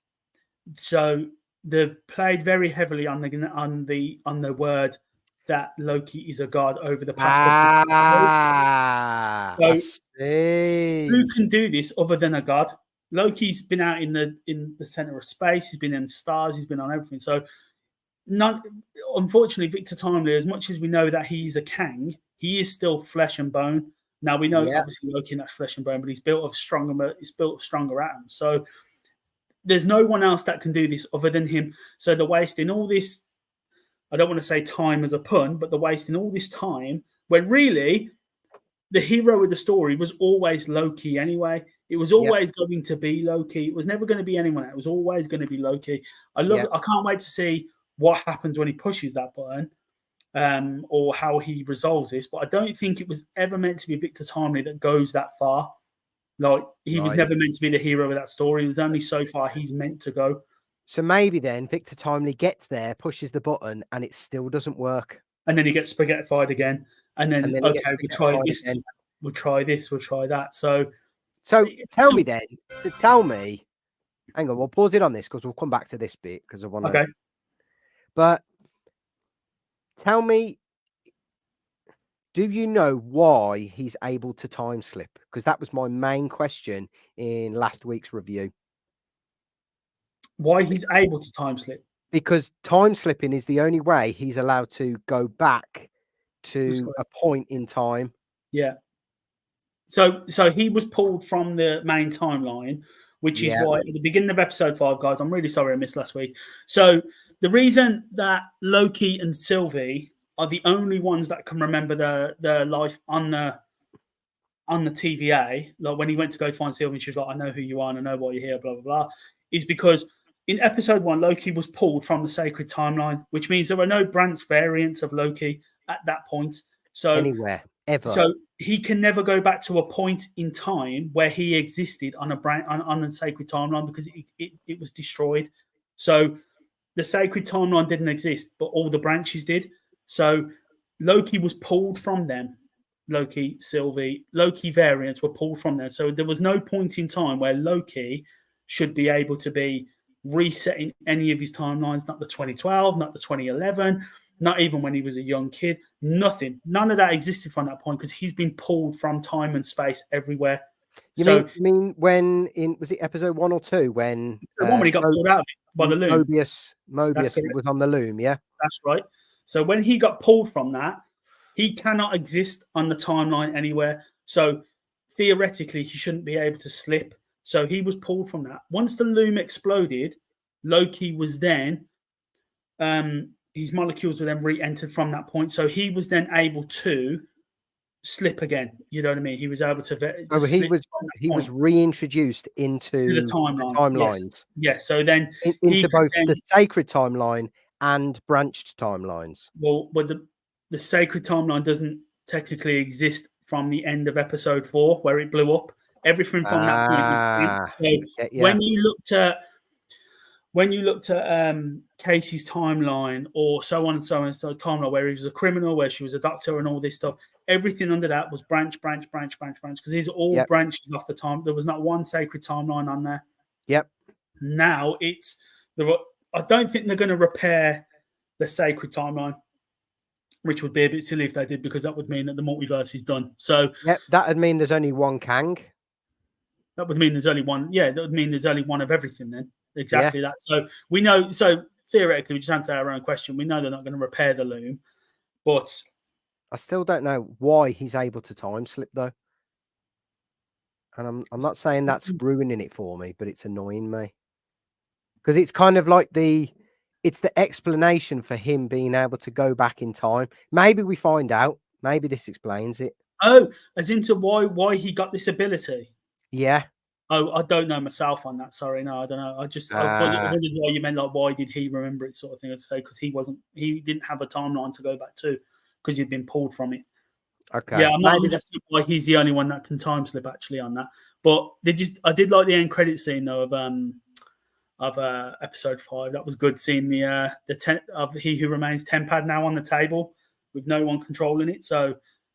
So they've played very heavily on the word that Loki is a god over the past. I see. Who can do this other than a god? Loki's been out in the center of space. He's been in stars. He's been on everything. So, unfortunately, Victor Timely, as much as we know that he's a Kang, he is still flesh and bone. Now we know obviously Loki not flesh and bone, but he's built of stronger atoms. So there's no one else that can do this other than him. So they're wasting all this. I don't want to say time as a pun, but they're wasting all this time when really the hero of the story was always Loki anyway. It was always going to be Loki. It was never going to be anyone else. It was always going to be Loki. I can't wait to see what happens when he pushes that button, or how he resolves this. But I don't think it was ever meant to be Victor Timely that goes that far. Like he was never meant to be the hero of that story. It was only so far he's meant to go. So maybe then Victor Timely gets there, pushes the button, and it still doesn't work. And then he gets spaghettified again. And then okay, we try this. Again. We'll try this. We'll try that. So tell me then. To tell me. Hang on, we'll pause it on this because we'll come back to this bit because I want to. Okay. But tell me, do you know why he's able to time slip? Because that was my main question in last week's review. Why he's able to time slip? Because time slipping is the only way he's allowed to go back to a point in time. Yeah. So he was pulled from the main timeline, which is why at the beginning of episode 5, guys, I'm really sorry I missed last week. So the reason that Loki and Sylvie are the only ones that can remember their life on the TVA, like when he went to go find Sylvie and she was like, I know who you are and I know why you're here, blah, blah, blah, is because in episode 1, Loki was pulled from the sacred timeline, which means there are no branch variants of Loki at that point. So anywhere, ever. So he can never go back to a point in time where he existed on a sacred timeline because it was destroyed. So the sacred timeline didn't exist, but all the branches did. So Loki was pulled from them. Loki, Sylvie, Loki variants were pulled from them. So there was no point in time where Loki should be able to be resetting any of his timelines, not the 2012, not the 2011, not even when he was a young kid. Nothing. None of that existed from that point because he's been pulled from time and space everywhere. You So mean when was it episode 1 or 2 when the one when he got pulled out of it by the loom. Mobius correct. was on the loom, yeah? That's right. So when he got pulled from that, he cannot exist on the timeline anywhere. So theoretically, he shouldn't be able to slip. So he was pulled from that. Once the loom exploded, Loki was then, his molecules were then re-entered from that point. So he was then able to slip again. You know what I mean? He was able to So slip from that he was point reintroduced to into the the timeline. timelines, Yes. So then he into could both then, the sacred timeline and branched timelines. well, but the sacred timeline doesn't technically exist from the end of episode 4 where it blew up. Everything from that point is Yeah, so yeah. when you looked at Casey's timeline or so on and so on, so timeline where he was a criminal, where she was a doctor and all this stuff, everything under that was branch, because these are all branches off the time. There was not one sacred timeline on there. Yep. Now I don't think they're going to repair the sacred timeline, which would be a bit silly if they did, because that would mean that the multiverse is done. So that would mean there's only one Kang. That would mean there's only one. Yeah, that would mean there's only one of everything then. Exactly that. So we know. So theoretically, we just answer our own question. We know they're not going to repair the loom, but I still don't know why he's able to time slip though. And I'm not saying that's ruining it for me, but it's annoying me because it's kind of like it's the explanation for him being able to go back in time. Maybe we find out. Maybe this explains it. Oh, as into why he got this ability. Yeah. Oh, I don't know myself on that. Sorry, no, I don't know. I wondered why you meant, like, why did he remember it, sort of thing. I'd say because he didn't have a timeline to go back to because he'd been pulled from it. Okay. Yeah, I'm not 100% why he's the only one that can time slip actually on that. But I did like the end credit scene though of episode 5. That was good, seeing the of He Who Remains 10 pad now on the table with no one controlling it. So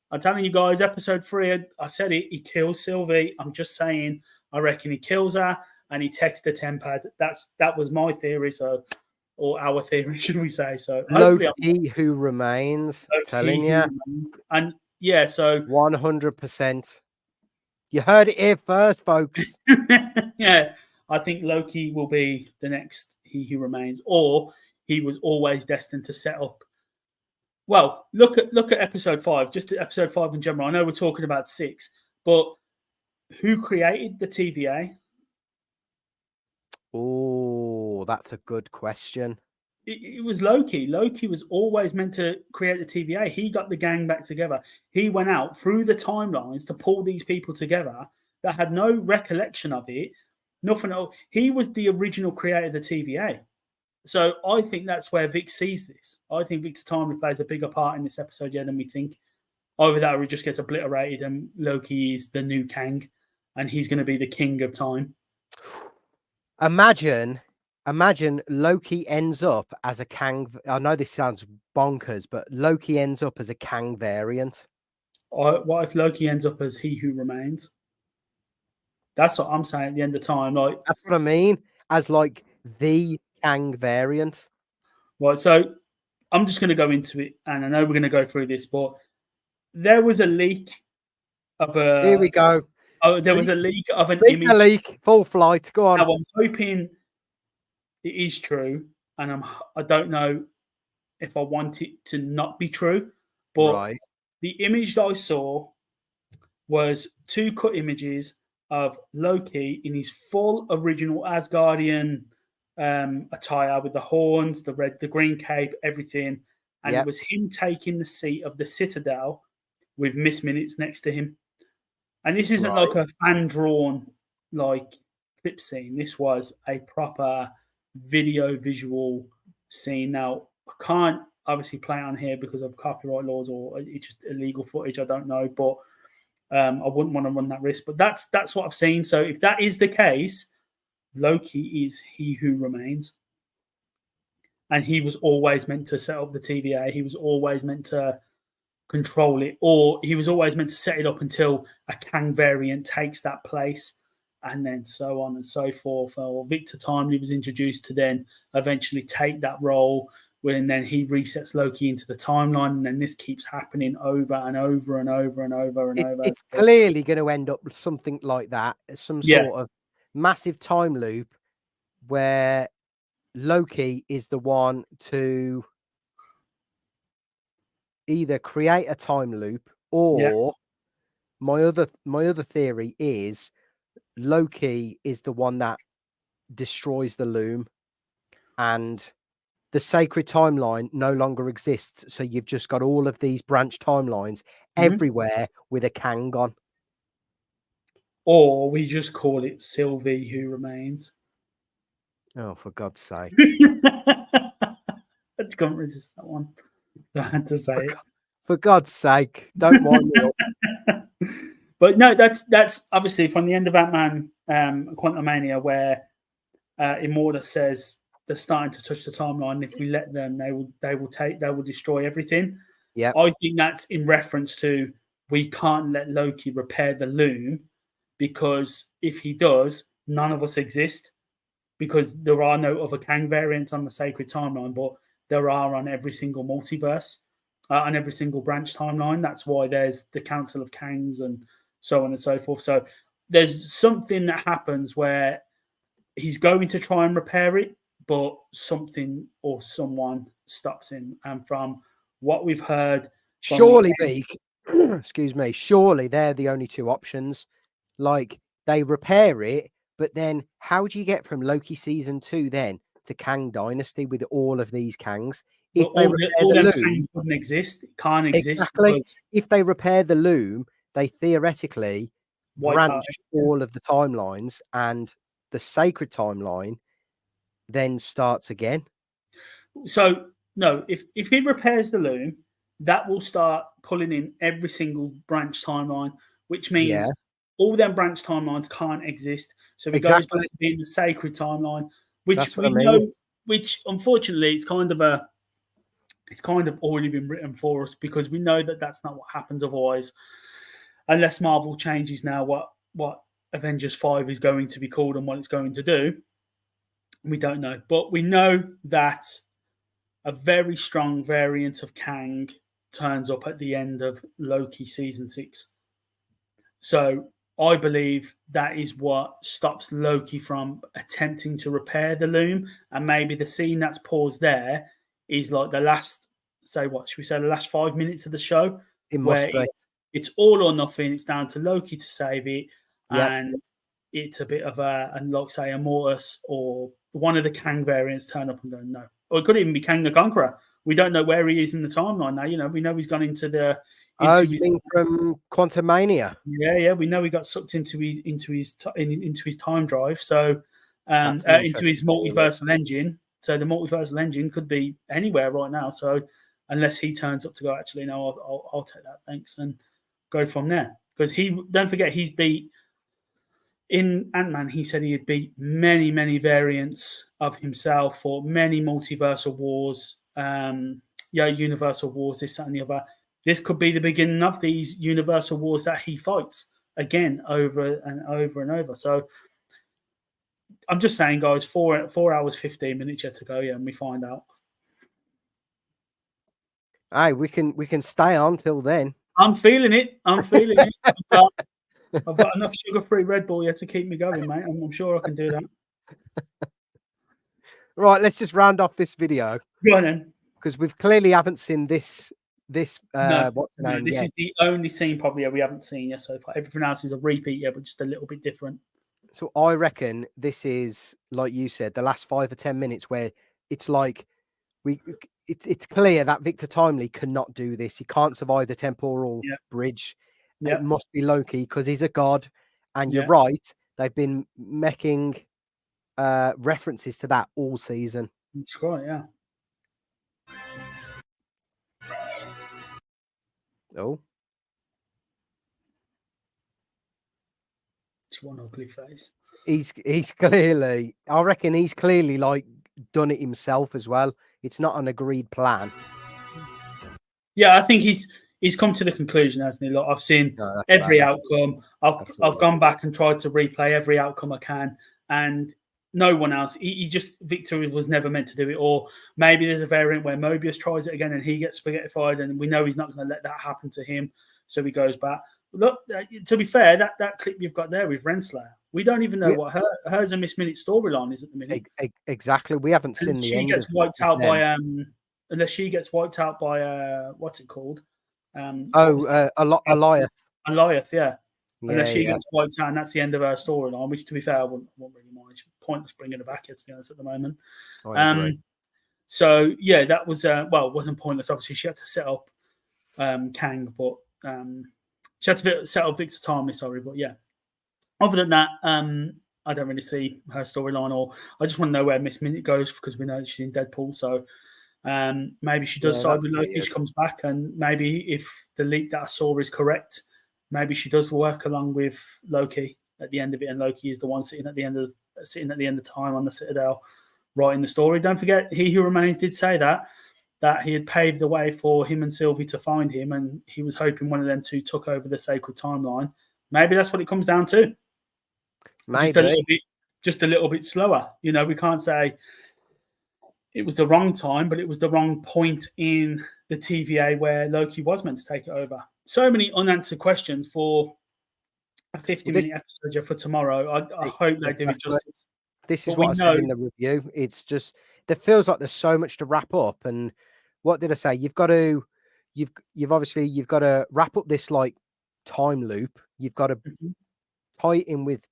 I'm telling you guys, episode 3, I said it, he kills Sylvie. I'm just saying, I reckon he kills her and he takes the 10 pad. That was my theory, or our theory, should we say? So Loki Who Remains, telling you, and yeah, so 100%. You heard it here first, folks. Yeah, I think Loki will be the next He Who Remains, or he was always destined to set up. Well, look at episode 5, just episode 5 in general. I know we're talking about 6, but who created the TVA? Oh, that's a good question. It was Loki. Loki was always meant to create the TVA. He got the gang back together. He went out through the timelines to pull these people together that had no recollection of it. Nothing else. He was the original creator of the TVA. So I think that's where Vic sees this. I think Victor Timely plays a bigger part in this episode than we think. Over that, he just gets obliterated, and Loki is the new Kang, and he's going to be the king of time. Imagine Loki ends up as a Kang. I know this sounds bonkers, but Loki ends up as a Kang variant. What if Loki ends up as He Who Remains? That's what I'm saying at the end of time. Like, that's what I mean, as like the Kang variant. Right, so I'm just going to go into it, and I know we're going to go through this, but there was a leak of a. Here we go. Oh, there was a leak of an image. A leak, full flight. Go on. Now, I'm hoping it is true, and I don't know if I want it to not be true, but the image that I saw was 2 cut images of Loki in his full original Asgardian attire with the horns, the green cape, everything, and it was him taking the seat of the Citadel with Miss Minutes next to him. And this isn't like a fan drawn like clip scene. This was a proper visual scene. Now I can't obviously play it on here because of copyright laws, or it's just illegal footage. I don't know, but I wouldn't want to run that risk. But that's what I've seen. So if that is the case, Loki is He Who Remains, and he was always meant to set up the TVA. He was always meant to control it, or he was always meant to set it up until a Kang variant takes that place, and then so on and so forth. Or Victor Timely was introduced to then eventually take that role, when then he resets Loki into the timeline, and then this keeps happening over and over and over and over and over. It's clearly going to end up with something like that, some sort of massive time loop where Loki is the one to either create a time loop, or my other theory is Loki is the one that destroys the loom, and the sacred timeline no longer exists. So you've just got all of these branch timelines everywhere with a Kang on. Or we just call it Sylvie Who Remains. Oh, for God's sake. I couldn't resist that one. I had to say it. For God's sake, don't wind me up. But no, that's obviously from the end of Ant-Man Quantumania, where Immortus says they're starting to touch the timeline. If we let them, they will destroy everything. Yeah, I think that's in reference to we can't let Loki repair the loom, because if he does, none of us exist, because there are no other Kang variants on the sacred timeline, but there are on every single multiverse, on every single branch timeline. That's why there's the Council of Kangs and so on and so forth. So there's something that happens where he's going to try and repair it, but something or someone stops him. And from what we've heard, surely BEAK, excuse me, surely they're the only two options. Like, they repair it, but then how do you get from Loki season 2 then to Kang Dynasty with all of these Kangs? If they repair the loom, wouldn't exist. It can't exist. Exactly. If they repair the loom, they theoretically branch all of the timelines, and the sacred timeline then starts again. So no, if he repairs the loom, that will start pulling in every single branch timeline, which means all them branch timelines can't exist. So it goes back to being the sacred timeline, which we know, which unfortunately it's kind of already been written for us, because we know that that's not what happens otherwise, unless Marvel changes now what Avengers 5 is going to be called and what it's going to do. We don't know, but we know that a very strong variant of Kang turns up at the end of Loki season 6. So I believe that is what stops Loki from attempting to repair the loom. And maybe the scene that's paused there is like the last, the last 5 minutes of the show. It must be. It's all or nothing. It's down to Loki to save it. And it's a bit of and like say Immortus or one of the Kang variants turn up and go, no. Or it could even be Kang the Conqueror. We don't know where he is in the timeline now. We know he's gone into the... you mean from Quantumania? Yeah. We know he got sucked into his time drive. So into his multiversal engine. So the multiversal engine could be anywhere right now. So unless he turns up to go, actually, no, I'll take that, thanks, and go from there. Because don't forget, he's beat in Ant-Man. He said he had beat many, many variants of himself for many multiversal wars. Universal wars, this, that, and the other. This could be the beginning of these universal wars that he fights again over and over and over. So I'm just saying, guys, 4 hours 15 minutes yet to go, and we find out. Hey, we can stay on till then. I'm feeling it. I've got enough sugar-free Red Bull yet to keep me going, mate. I'm sure I can do that. Right, let's just round off this video. Go on then. Because we've clearly haven't seen this this is the only scene probably we haven't seen yet so far. Everything else is a repeat, but just a little bit different. So I reckon this is, like you said, the last 5 or 10 minutes where it's like it's clear that Victor Timely cannot do this. He can't survive the temporal bridge. It must be Loki because he's a god. And you're right, they've been making references to that all season. That's right, yeah. Oh. It's one ugly face. He's clearly, I reckon he's clearly like done it himself as well. It's not an agreed plan. Yeah, I think he's come to the conclusion, hasn't he? Look, I've seen every outcome. I've gone back and tried to replay every outcome I can, and No one else. He just Victor was never meant to do it, or maybe there's a variant where Mobius tries it again and he gets spaghettified, and we know he's not going to let that happen to him, so he goes back. Look, to be fair, that clip you've got there with Renslayer, we don't even know what hers and Miss Minute storyline is at the minute. Exactly, we haven't seen the end. She gets wiped out by unless she gets wiped out by what's it called? Alioth. Alioth, yeah. Unless she gets wiped out, and that's the end of her storyline, which, to be fair, I wouldn't really mind. It's pointless bringing her back here, to be honest, at the moment. I agree. So, yeah, that was, it wasn't pointless. Obviously, she had to set up Kang, but she had to set up Victor Timely, sorry. But, yeah, other than that, I don't really see her storyline, or I just want to know where Miss Minute goes, because we know she's in Deadpool. So maybe she does side with Loki, she comes back, and maybe if the leak that I saw is correct, maybe she does work along with Loki at the end of it, and Loki is the one sitting at the end of time on the Citadel, writing the story. Don't forget, He Who Remains did say that he had paved the way for him and Sylvie to find him, and he was hoping one of them two took over the sacred timeline. Maybe that's what it comes down to. Maybe just a little bit slower. We can't say it was the wrong time, but it was the wrong point in the TVA where Loki was meant to take it over. So many unanswered questions for a 50-minute episode for tomorrow. I hope they do it justice. This is what I said in the review. It's just, there feels like there's so much to wrap up. And what did I say? You've got to wrap up this like time loop. You've got to tie it in with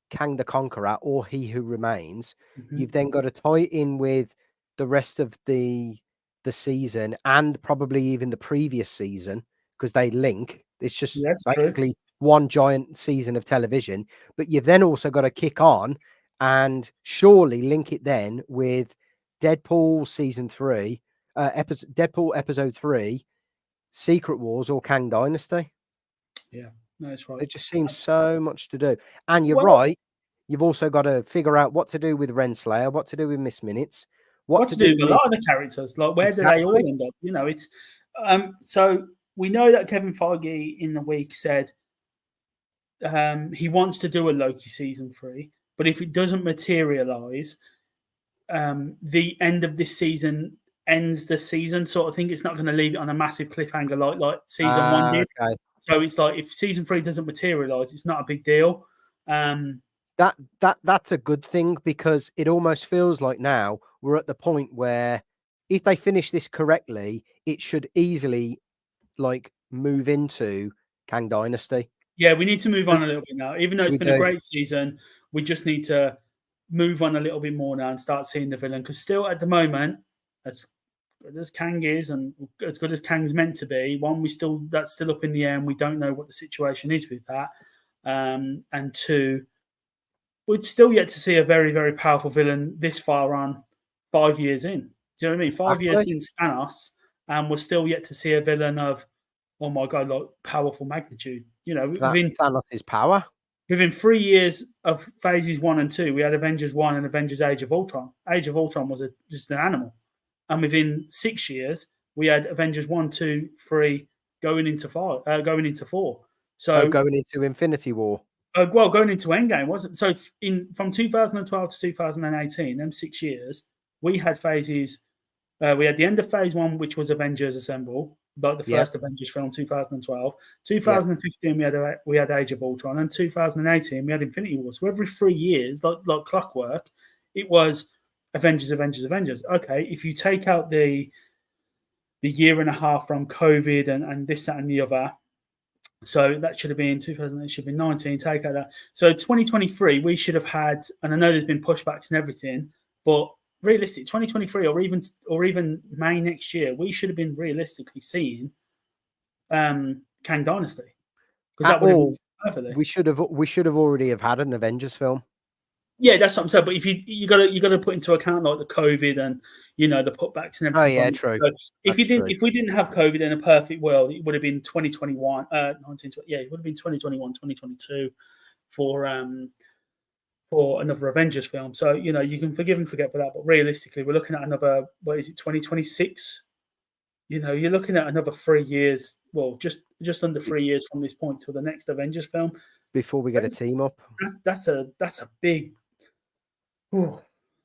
Kang the Conqueror or He Who Remains. You've then got to tie it in with the rest of the season, and probably even the previous season, because they link. It's just basically one giant season of television. But you've then also got to kick on and surely link it then with Deadpool season 3, Deadpool episode 3, Secret Wars, or Kang Dynasty. Yeah, no, that's right. It just seems so much to do. And you're right. You've also got to figure out what to do with Renslayer, what to do with Miss Minutes, what to do with a lot of the characters. Like, where do they all end up? It's so we know that Kevin Feige in the week said he wants to do a Loki season 3, but if it doesn't materialize, the end of this season ends the season sort of thing. It's not going to leave it on a massive cliffhanger like season 1 did. Okay. So it's like, if season 3 doesn't materialize, it's not a big deal. That's a good thing, because it almost feels like now we're at the point where if they finish this correctly, it should easily like move into Kang Dynasty. Yeah, we need to move on a little bit now. Even though it's been a great season, we just need to move on a little bit more now and start seeing the villain. Because still, at the moment, as good as Kang is and as good as Kang's meant to be, that's still up in the air, and we don't know what the situation is with that. And 2, we've still yet to see a very, very powerful villain this far on, 5 years in. Do you know what I mean? 5 years since Thanos, and we're still yet to see a villain of, oh my God, like powerful magnitude. Within Thanos' power. Within 3 years of phases 1 and 2, we had Avengers 1 and Avengers Age of Ultron. Age of Ultron was just an animal. And within 6 years, we had Avengers 1, 2, 3 going into 4. So going into Infinity War. Going into Endgame, wasn't so? From 2012 to 2018, them 6 years, we had phases. We had the end of phase 1, which was Avengers Assemble, like the first Avengers film, 2012. 2015, we had Age of Ultron, and 2018 we had Infinity War. So every 3 years, like clockwork, it was Avengers. Okay, if you take out the year and a half from COVID and this, that, and the other. So that should have been 2008, should have been 19, take out that. So 2023, we should have had, and I know there's been pushbacks and everything, but realistic 2023 or even May next year, we should have been realistically seeing Kang Dynasty. Because that would have been perfectly. We should have already have had an Avengers film. Yeah, that's what I'm saying. But if you got to put into account like the COVID and the putbacks and everything. Oh yeah, true. So if we didn't have COVID in a perfect world, it would have been 2021, it would have been 2021, 2022 for another Avengers film. So you can forgive and forget for that, but realistically, we're looking at another, 2026? You're looking at another 3 years. Well, just under 3 years from this point till the next Avengers film. Before we get a team up. That's a big. Whew,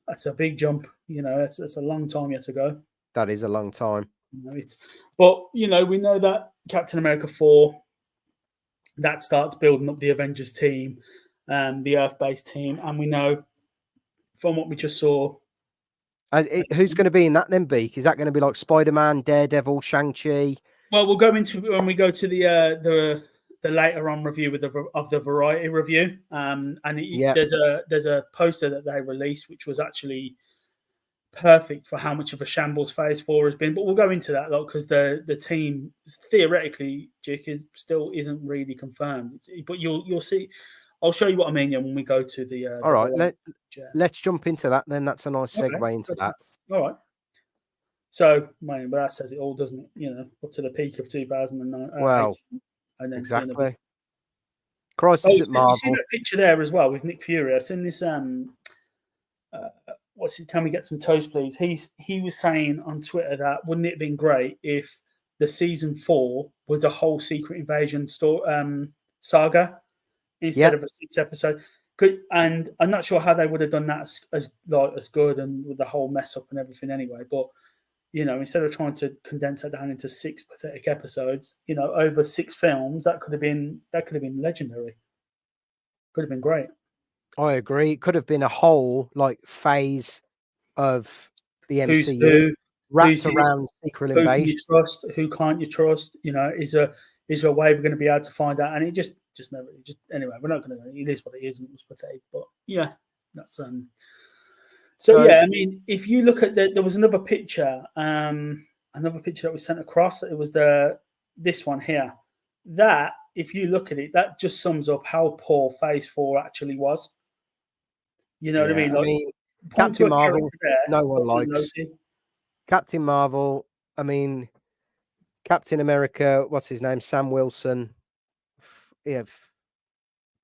that's a big jump. You know, it's a long time yet to go. That is a long time. You know, but you know, we know that Captain America 4 that starts building up the Avengers team, the Earth-based team, and we know from what we just saw. Who's going to be in that then, Beak? Is that going to be like Spider-Man, Daredevil, Shang-Chi? Well, we'll go into when we go to the later on review of the Variety review, and there's a poster that they released which was actually perfect for how much of a shambles Phase 4 has been. But we'll go into that because the team theoretically, Jake, still isn't really confirmed. But you'll see. I'll show you what I mean when we go to the. All right, let's jump into that then. That's a nice segue into that. All right. So, but that says it all, doesn't it? You know, up to the peak of 2009. Well, and then exactly. Crisis at Marvel. You see that picture there as well with Nick Fury. I've seen this. What's it? Can we get some toast, please? He was saying on Twitter that wouldn't it have been great if the season 4 was a whole Secret Invasion saga instead of a 6-episode. And I'm not sure how they would have done that as good and with the whole mess up and everything anyway. But you know, instead of trying to condense that down into 6 pathetic episodes, you know, over 6 films, that could have been legendary. Could have been great. I agree. It could have been a whole phase of the MCU wrapped around Secret Invasion. Who can you trust? Who can't you trust? You know, is there a way we're going to be able to find out? And it just never. Anyway, we're not going to. It is what it is, and it was pathetic. But yeah, that's So yeah, I mean, if you look at there was another picture that was sent across. It was this one here. That, if you look at it, that just sums up how poor Phase 4 actually was. You know what I mean? I mean, Captain Marvel, no one likes. Captain Marvel, I mean, Captain America, what's his name? Sam Wilson. Yeah,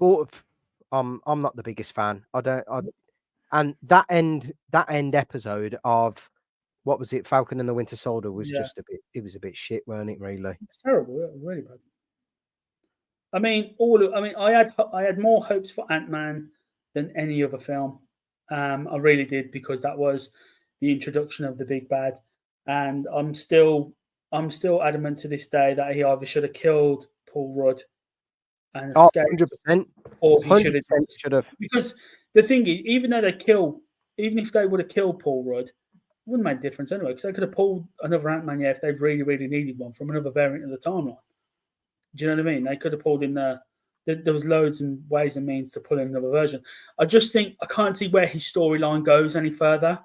I'm not the biggest fan. And that end episode of what was it, Falcon and the Winter Soldier was just it was a bit shit, weren't it? Really, it's terrible, really bad. I mean, I had more hopes for Ant-Man than any other film. I really did, because that was the introduction of the big bad, and I'm still adamant to this day that he either should have killed Paul Rudd and escaped, 100%, or he should have. Because the thing is, even if they would have killed Paul Rudd, it wouldn't make a difference anyway, because they could have pulled another Ant-Man, if they really, really needed one from another variant of the timeline. Do you know what I mean? They could have pulled in there was loads and ways and means to pull in another version. I just think I can't see where his storyline goes any further.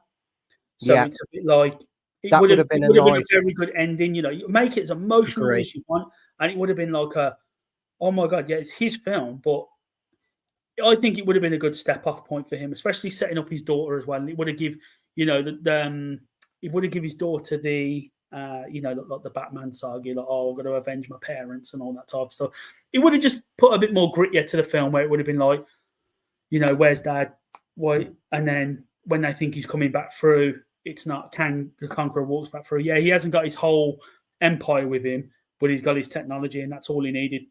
So it's a bit like it would have been a very good ending. You know, you make it as emotional as you want, and it would have been like oh my god, yeah, it's his film, but I think it would have been a good step off point for him, especially setting up his daughter as well. And it would have give it would have give his daughter the like the Batman saga, like, oh, I'm going to avenge my parents and all that type of stuff. It would have just put a bit more grittier to the film, where it would have been like, you know, where's Dad? Why? And then when they think he's coming back through, it's not Kang the Conqueror walks back through. Yeah, he hasn't got his whole empire with him, but he's got his technology, and that's all he needed.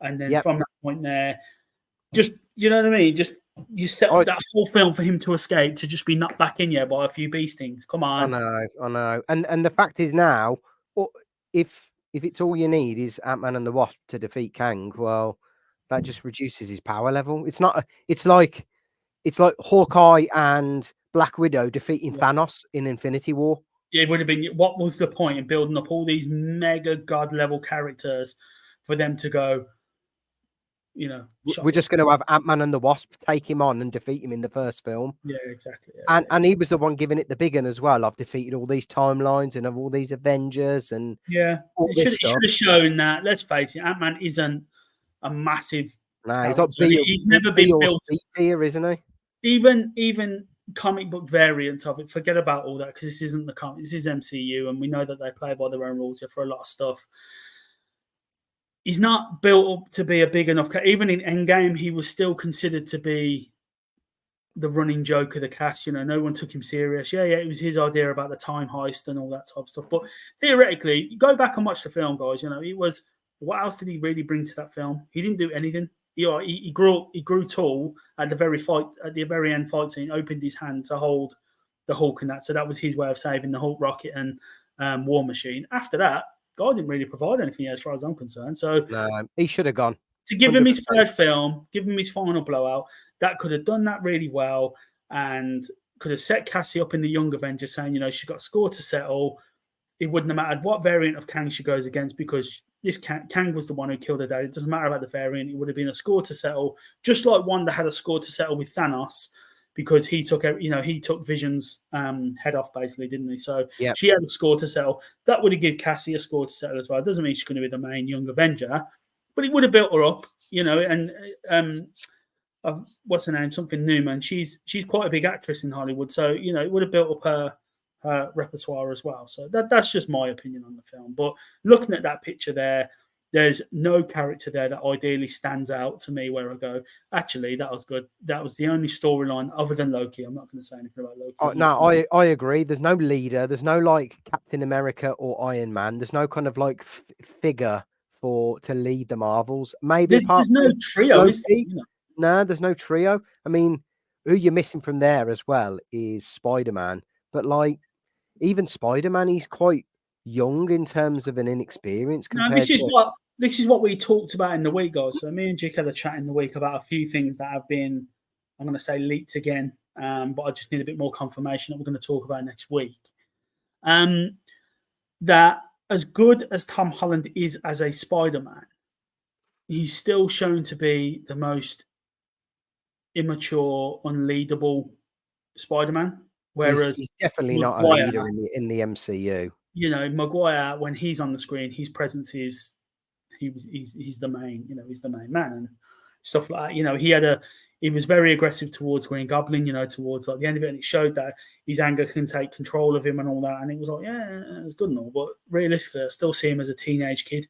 And then from that point there, just, you know what I mean? Just you set up that whole film for him to escape, to just be knocked back in by a few bee stings. Come on. I know. And the fact is now, if it's all you need is Ant-Man and the Wasp to defeat Kang, well, that just reduces his power level. It's not. It's like Hawkeye and Black Widow defeating Thanos in Infinity War. Yeah, it would have been. What was the point in building up all these mega god level characters for them to go? You know, we're just going to have Ant-Man and the Wasp take him on and defeat him in the first film. Yeah, exactly. And he was the one giving it the big one as well. I've defeated all these timelines and of all these Avengers and it should have shown that. Let's face it, Ant-Man isn't a massive. Nah, he's never been built here, isn't he? Even comic book variants of it. Forget about all that, because this isn't the comic. This is MCU, and we know that they play by their own rules for a lot of stuff. He's not built up to be a big enough. Even in Endgame, he was still considered to be the running joke of the cast. You know, no one took him serious. Yeah, it was his idea about the time heist and all that type of stuff. But theoretically, go back and watch the film, guys. You know, it was, what else did he really bring to that film? He didn't do anything. he grew tall at the very end fight scene, opened his hand to hold the Hulk and that. So that was his way of saving the Hulk, Rocket, and War Machine. After that, guy didn't really provide anything as far as I'm concerned. So No, he should have gone. To give him his 100%. third film, give him his final blowout, that could have done that really well and could have set Cassie up in the Young Avengers saying, she's got a score to settle. It wouldn't have mattered what variant of Kang she goes against because this Kang was the one who killed her dad. It doesn't matter about the variant. It would have been a score to settle, just like Wanda had a score to settle with Thanos because he took Vision's head off basically, didn't he? So she had a score to settle. That would have given Cassie a score to settle as well. It doesn't mean she's going to be the main Young Avenger, but it would have built her up, and what's her name? Something Newman. She's quite a big actress in Hollywood, so it would have built up her repertoire as well. So that's just my opinion on the film. But looking at that picture there's no character there that ideally stands out to me where I go, actually, that was good. That was the only storyline other than Loki. I'm not going to say anything about Loki. Oh, no, I agree. There's no leader. There's no like Captain America or Iron Man. There's no kind of like figure to lead the Marvels. Maybe there's no trio. No, there's no trio. I mean, who you're missing from there as well is Spider-Man. But like, even Spider-Man, he's quite young in terms of an inexperience. This is what we talked about in the week, guys. So me and Jake had a chat in the week about a few things that have been, I'm going to say, leaked again, but I just need a bit more confirmation that we're going to talk about next week. That as good as Tom Holland is as a Spider-Man, he's still shown to be the most immature, unleadable Spider-Man. Whereas he's definitely not a leader in the MCU. Maguire, when he's on the screen, his presence is he's the main, he's the main man and stuff like that. He was very aggressive towards Green Goblin, towards like the end of it, and it showed that his anger can take control of him and all that. And it was like, yeah, it's good and all, but realistically, I still see him as a teenage kid.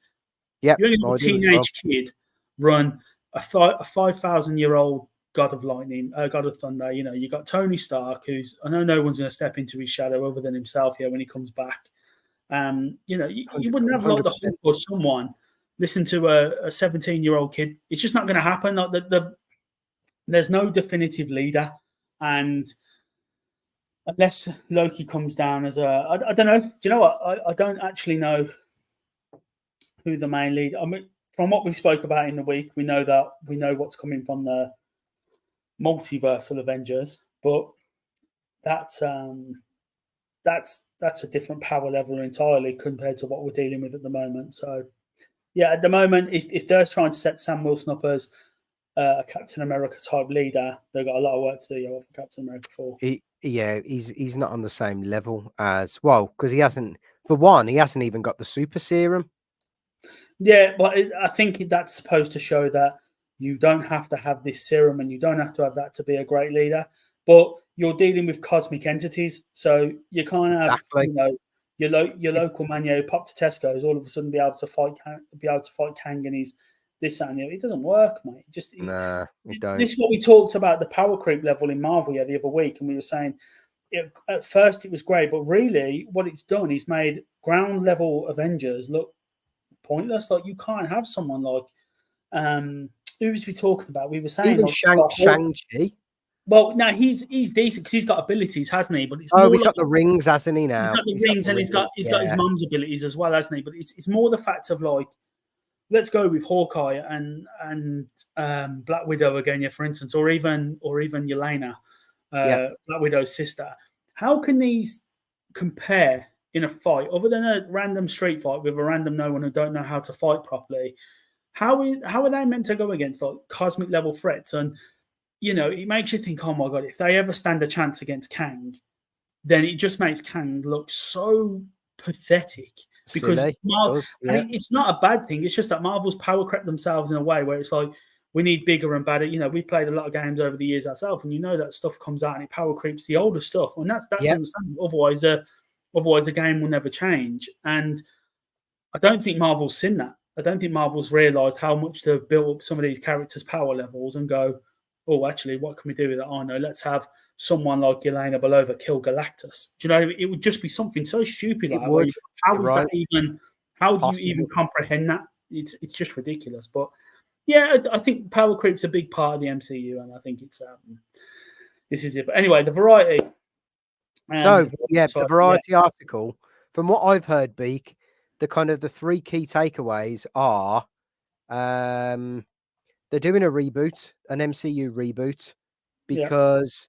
Yeah, you only a teenage kid run a 5,000-year-old God of Lightning, God of Thunder. You got Tony Stark, who's, I know no one's going to step into his shadow other than himself here when he comes back. You wouldn't have like the Hulk or someone listen to a 17-year-old kid. It's just not going to happen. Like there's no definitive leader, and unless Loki comes down as I don't know. Do you know what? I don't actually know who the main leader. I mean, from what we spoke about in the week, we know what's coming from the multiversal Avengers, but that's a different power level entirely compared to what we're dealing with at the moment. So, yeah, at the moment, if they're trying to set Sam Wilson up as a Captain America type leader, they've got a lot of work to do for Captain America 4. He's not on the same level as because he hasn't even got the super serum. Yeah, but I think that's supposed to show that you don't have to have this serum and you don't have to have that to be a great leader. But you're dealing with cosmic entities, so you can't have your local man who popped to Tesco's all of a sudden be able to fight Kang and he's this and the other. It doesn't work, mate. It don't. This is what we talked about the power creep level in Marvel the other week, and we were saying at first it was great, but really what it's done is made ground level Avengers look pointless. Like you can't have someone like who was we talking about? We were saying even Shang-Chi. Well, no, he's decent because he's got abilities, hasn't he? But he's got the rings, hasn't he? Now he's got the rings, and he's got his mum's abilities as well, hasn't he? But it's more the fact of like, let's go with Hawkeye and Black Widow again, for instance, or even Yelena, Black Widow's sister. How can these compare in a fight other than a random street fight with a random no one who don't know how to fight properly? How are they meant to go against like cosmic level threats? And it makes you think, oh my God, if they ever stand a chance against Kang, then it just makes Kang look so pathetic. Because it's not a bad thing. It's just that Marvel's power crept themselves in a way where it's like, we need bigger and better. We played a lot of games over the years ourselves, and that stuff comes out and it power creeps the older stuff. And that's understandable. Otherwise, the game will never change. And I don't think Marvel's seen that. I don't think Marvel's realised how much they've built up some of these characters' power levels and go, oh, actually, what can we do with that? Oh, no, let's have someone like Yelena Belova kill Galactus. Do you know, it would just be something so stupid. Like how do you even comprehend that? It's just ridiculous. But Yeah, I think power creep's a big part of the MCU, and I think it's this is it. But anyway, the variety. So yeah, the side, variety article. From what I've heard, Beak, the three key takeaways are, they're doing a reboot, an MCU reboot, because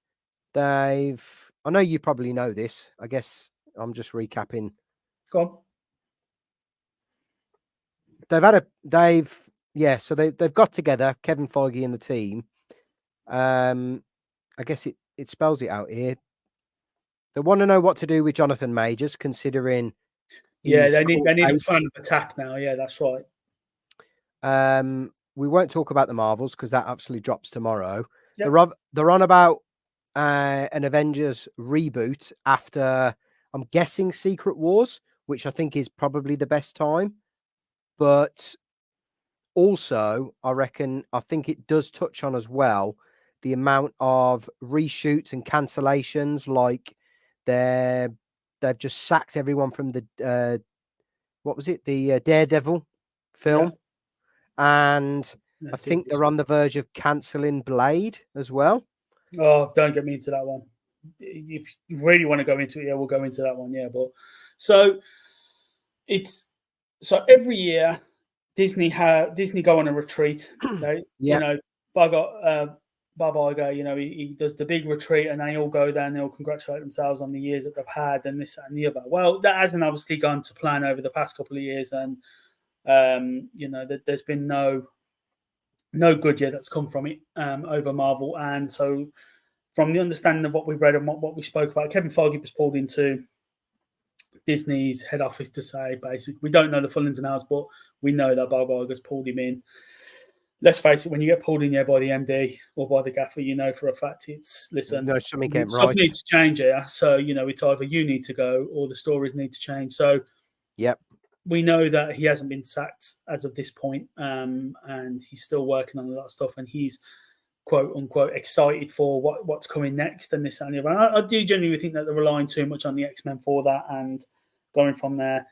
they've. I know you probably know this. I guess I'm just recapping. Go on. So they've got together, Kevin Feige and the team. I guess it spells it out here. They want to know what to do with Jonathan Majors, considering they need a plan of attack now. Yeah, that's right. We won't talk about the Marvels because that absolutely drops tomorrow. Yep. They're on about an Avengers reboot after, I'm guessing, Secret Wars, which I think is probably the best time. But also, I think it does touch on as well the amount of reshoots and cancellations. Like they've just sacked everyone from the what was it? The Daredevil film. And I think they're on the verge of cancelling Blade as well. Oh, don't get me into that one. If you really want to go into it, yeah, we'll go into that one. Yeah, but so every year Disney go on a retreat. You know, Bob Iger, you know, he does the big retreat, and they all go there and they'll congratulate themselves on the years that they've had and this and the other. Well, that hasn't obviously gone to plan over the past couple of years, and you know, there's been no good year that's come from it over Marvel. And so from the understanding of what we've read and what we spoke about, Kevin Feige was pulled into Disney's head office to say, basically, we don't know the full ins and outs, but we know that Bob Iger's pulled him in. Let's face it, when you get pulled in there by the MD or by the gaffer, you know for a fact stuff needs to change here. So, you know, it's either you need to go or the stories need to change. So, we know that he hasn't been sacked as of this point, and he's still working on a lot of stuff, and he's quote unquote excited for what's coming next and this and the other. And I do genuinely think that they're relying too much on the X-Men for that, and going from there.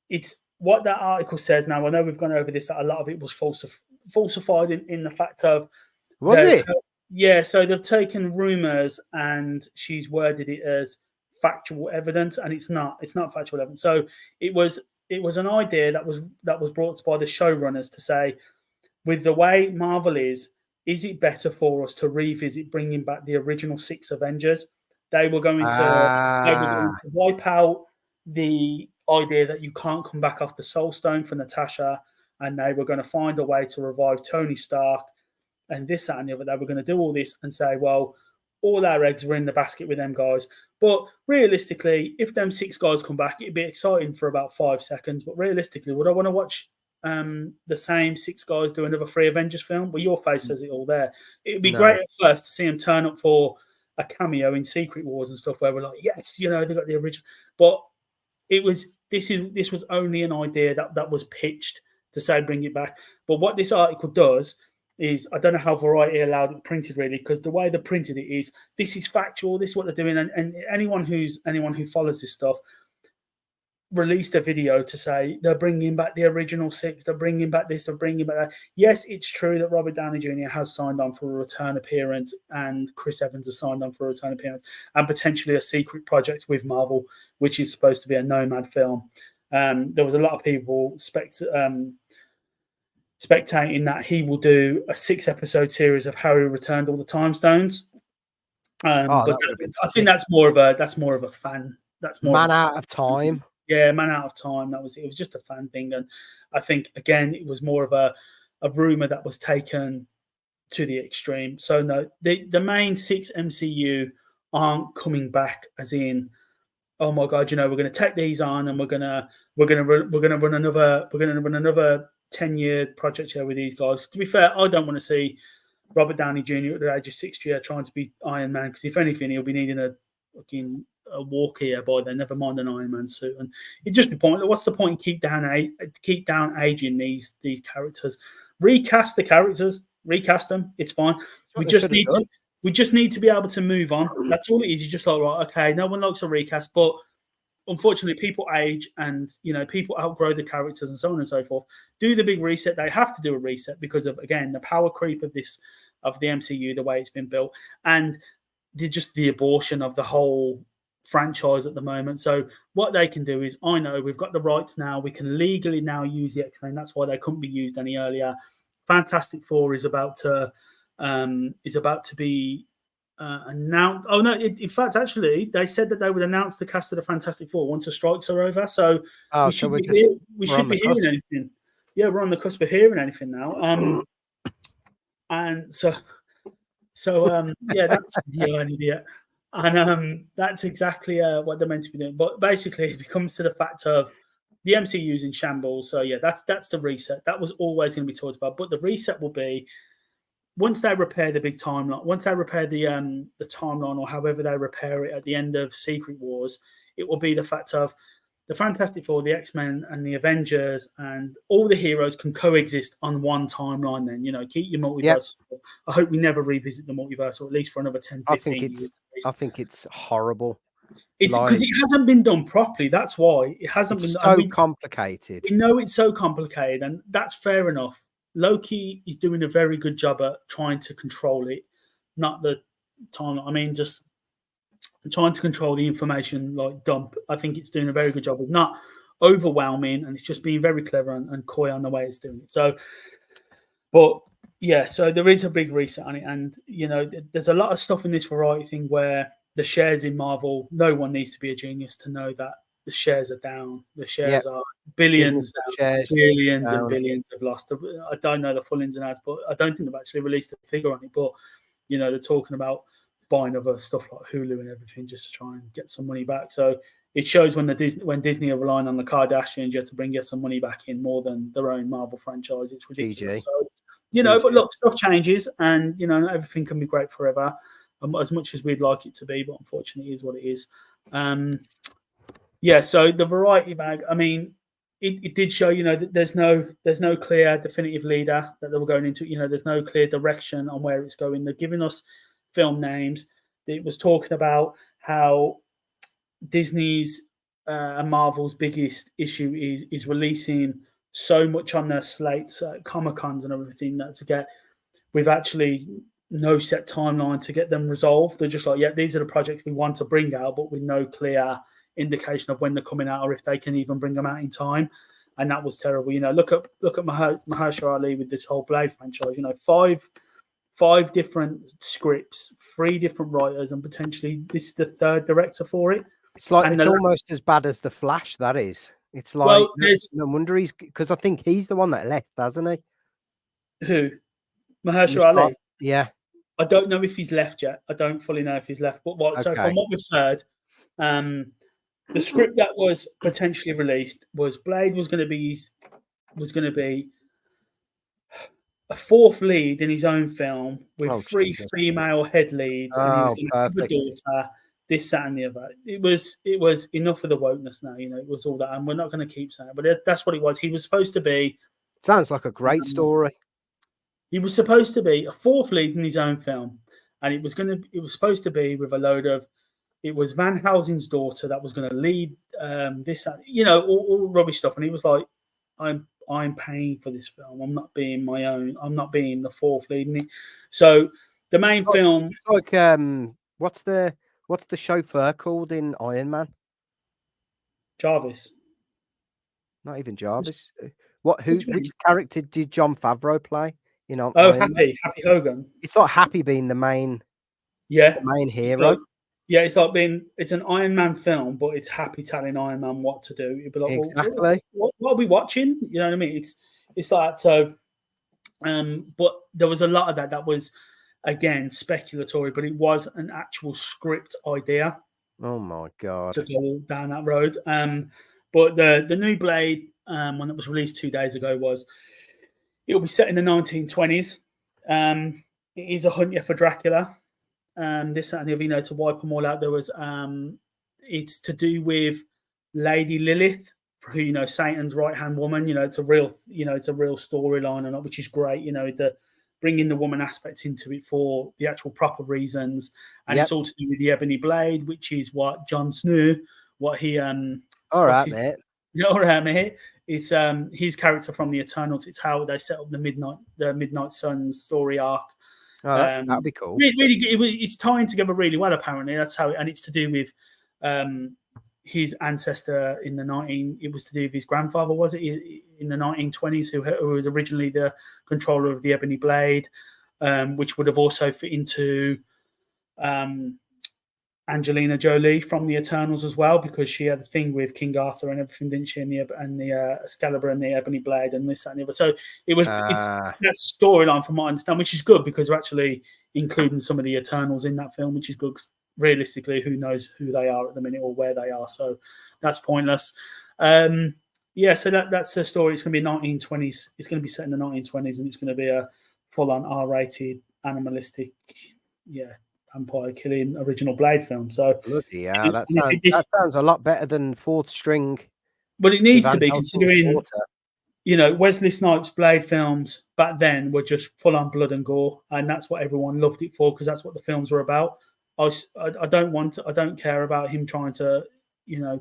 It's what that article says. Now, I know we've gone over this, that a lot of it was falsified in the fact of so they've taken rumors and she's worded it as factual evidence, and it's not factual evidence. So it was an idea that was brought by the showrunners to say, with the way Marvel is it better for us to revisit bringing back the original 6 Avengers? They were going to wipe out the idea that you can't come back off the Soul Stone for Natasha, and they were going to find a way to revive Tony Stark and this, that, and the other. They were going to do all this and say, well, all our eggs were in the basket with them guys. But realistically, if them 6 guys come back, it'd be exciting for about 5 seconds. But realistically, would I want to watch the same 6 guys do another 3 Avengers film? Well, your face says it all there. It'd be great at first to see them turn up for a cameo in Secret Wars and stuff, where we're like, yes, you know, they got the original. But this was only an idea that was pitched to say bring it back. But what this article does is, I don't know how Variety allowed it printed, really, because the way they printed it is, this is factual, this is what they're doing, and anyone who follows this stuff released a video to say they're bringing back the original 6, they're bringing back this, they're bringing back that. Yes, it's true that Robert Downey Jr. has signed on for a return appearance, and Chris Evans has signed on for a return appearance, and potentially a secret project with Marvel, which is supposed to be a Nomad film. There was a lot of people spectating that he will do a 6-episode series of Harry Returned All the Time Stones. But I think that's more of a fan. That's more Man Out of Time. Yeah, Man Out of Time. It was just a fan thing, and I think again it was more of a rumor that was taken to the extreme. So no, the main 6 MCU aren't coming back, as in, oh my god, you know, we're going to take these on and we're going to run another 10-year project here with these guys. To be fair, I don't want to see Robert Downey Jr. at the age of 60 trying to be Iron Man, because if anything, he'll be needing a walk here by then, never mind an Iron Man suit. And it'd just be pointless. What's the point in keep down aging these characters? Recast the characters, recast them. It's fine. We just need to be able to move on. That's all it is. You're just like, right, okay, no one likes a recast, but unfortunately, people age and, you know, people outgrow the characters and so on and so forth. Do the big reset. They have to do a reset because of, again, the power creep of the MCU, the way it's been built, and just the abortion of the whole franchise at the moment. So what they can do is, I know we've got the rights now. We can legally now use the X-Men. That's why they couldn't be used any earlier. Fantastic Four is about to be announced. Oh no! In fact, actually, they said that they would announce the cast of the Fantastic Four once the strikes are over. So we should be hearing anything. Yeah, we're on the cusp of hearing anything now. And so yeah, that's an idiot. And that's exactly what they're meant to be doing. But basically, it comes to the fact of the MCU's in shambles. So yeah, that's the reset. That was always going to be talked about. But the reset will be once they repair the big timeline, once they repair the timeline, or however they repair it at the end of Secret Wars, it will be the fact of the Fantastic Four, the X-Men, and the Avengers, and all the heroes can coexist on one timeline then. You know, keep your multiverse. Yep. I hope we never revisit the multiverse, or at least for another 10, 15 years. I think it's horrible. It's because it hasn't been done properly. That's why. It hasn't been so complicated. We know it's so complicated, and that's fair enough. Loki is doing a very good job at trying to control it, not the time. I mean, just trying to control the information like dump. I think it's doing a very good job of not overwhelming, and it's just being very clever and coy on the way it's doing it. So, but yeah, so there is a big reset on it, and you know, there's a lot of stuff in this variety thing where the shares in Marvel, no one needs to be a genius to know that the shares are down. The shares are billions down, billions and billions have lost. I don't know the full ins and outs, but I don't think they've actually released a figure on it. But you know, they're talking about buying other stuff like Hulu and everything just to try and get some money back. So it shows when Disney are relying on the Kardashians, you have to get some money back in more than their own Marvel franchise. It's ridiculous. So, you know, but look, stuff changes, and you know, not everything can be great forever, as much as we'd like it to be. But unfortunately, it is what it is. Yeah. So the variety bag. I mean, it did show, you know, that there's no clear definitive leader that they were going into. You know, there's no clear direction on where it's going. They're giving us film names. It was talking about how Disney's and Marvel's biggest issue is releasing so much on their slates, Comic-Cons and everything, that to get with actually no set timeline to get them resolved. They're just like, yeah, these are the projects we want to bring out, but with no clear indication of when they're coming out or if they can even bring them out in time. And that was terrible. You know, look at Mahershala Ali with this whole Blade franchise. You know, five different scripts, 3 different writers, and potentially this is the 3rd director for it. It's like it's almost as bad as The Flash. That is. It's like, well, no wonder he's, because I think he's the one that left, hasn't he? Who? Mahershala Ali. Yeah. I don't know if he's left yet. I don't fully know if he's left. But what? Okay. So from what we've heard, the script that was potentially released was Blade was going to be a 4th lead in his own film with 3 female head leads, and he was going to have a daughter. This, that, and the other. It was enough of the wokeness now. You know, it was all that, and we're not going to keep saying it, but that's what it was. He was supposed to be. Sounds like a great story. He was supposed to be a 4th lead in his own film, and it was supposed to be with a load of. It was Van Helsing's daughter that was going to lead this, you know, all rubbish stuff, and he was like, I'm paying for this film. I'm not being my own. I'm not being the 4th lead in it. So the main film, like what's the chauffeur called in Iron Man? Jarvis. Not even Jarvis. Which character did Jon Favreau play? You know, Happy Hogan. It's not Happy being the main. Yeah, the main hero. So, yeah, it's like it's an Iron Man film, but it's Happy telling Iron Man what to do. You'd be like, exactly. What are we watching? You know what I mean? It's like so. But there was a lot of that was, again, speculatory, but it was an actual script idea. Oh my god! To go down that road. But the new Blade one that was released 2 days ago it'll be set in the 1920s. It is a hunt for Dracula. This, that, and the other, you know, to wipe them all out. There was it's to do with Lady Lilith, who, you know, Satan's right-hand woman. You know, it's a real storyline, and which is great. You know, the bringing the woman aspect into it for the actual proper reasons, and it's all to do with the Ebony Blade, which is what Jon Snow what he All what's right, his, mate. all right, mate. It's his character from the Eternals. It's how they set up the Midnight Suns story arc. Oh, that'd be cool. Really, it's tying together really well. Apparently, that's how, and it's to do with his ancestor in the 19. It was to do with his grandfather, was it, in the 1920s, who was originally the controller of the Ebony Blade, which would have also fit into Angelina Jolie from the Eternals as well, because she had a thing with King Arthur and everything, didn't she? And the Excalibur and the Ebony Blade and this, that, and the other. So that's a storyline from what I understand, which is good because we're actually including some of the Eternals in that film, which is good. Realistically, who knows who they are at the minute or where they are? So that's pointless. So that's the story. It's going to be 1920s. It's going to be set in the 1920s, and it's going to be a full-on R-rated, animalistic, vampire killing original Blade film. So bloody hell, that sounds a lot better than Fourth String. But it needs to be, considering Wesley Snipes' Blade films back then were just full on blood and gore, and that's what everyone loved it for, because that's what the films were about. I don't care about him trying to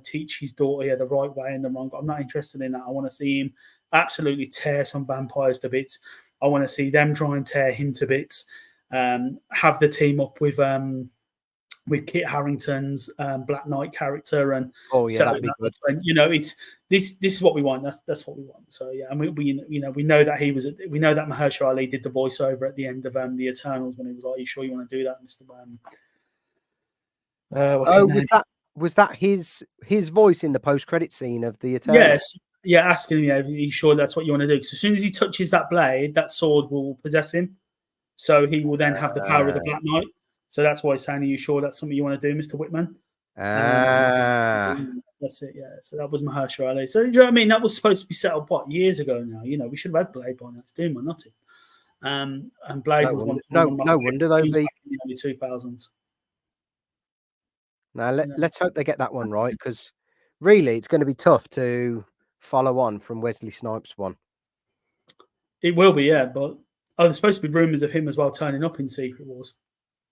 teach his daughter the right way and the wrong. I'm not interested in that. I want to see him absolutely tear some vampires to bits. I want to see them try and tear him to bits. Have the team up with Kit Harington's Black Knight character, and that'd be good. And, it's this is what we want. That's what we want. So yeah, and we know that we know that Mahershala Ali did the voiceover at the end of the Eternals when he was like, "Are you sure you want to do that, Mr. Was that his voice in the post-credit scene of the Eternals? Yes. Yeah, asking him, are you sure that's what you want to do? Because as soon as he touches that blade, that sword will possess him. So he will then have the power of the Black Knight. So that's why he's saying, are you sure that's something you want to do, Mr. Whitman? That's it, yeah. So that was Mahershala Ali. So, do you know what I mean? That was supposed to be set up, years ago now? We should have had Blade by now. It's doing my nutty. And Blade was no wonder, though, BEAK. In the early 2000s. Now, let's hope they get that one right, because really it's going to be tough to follow on from Wesley Snipes' one. It will be, yeah, but there's supposed to be rumours of him as well turning up in Secret Wars.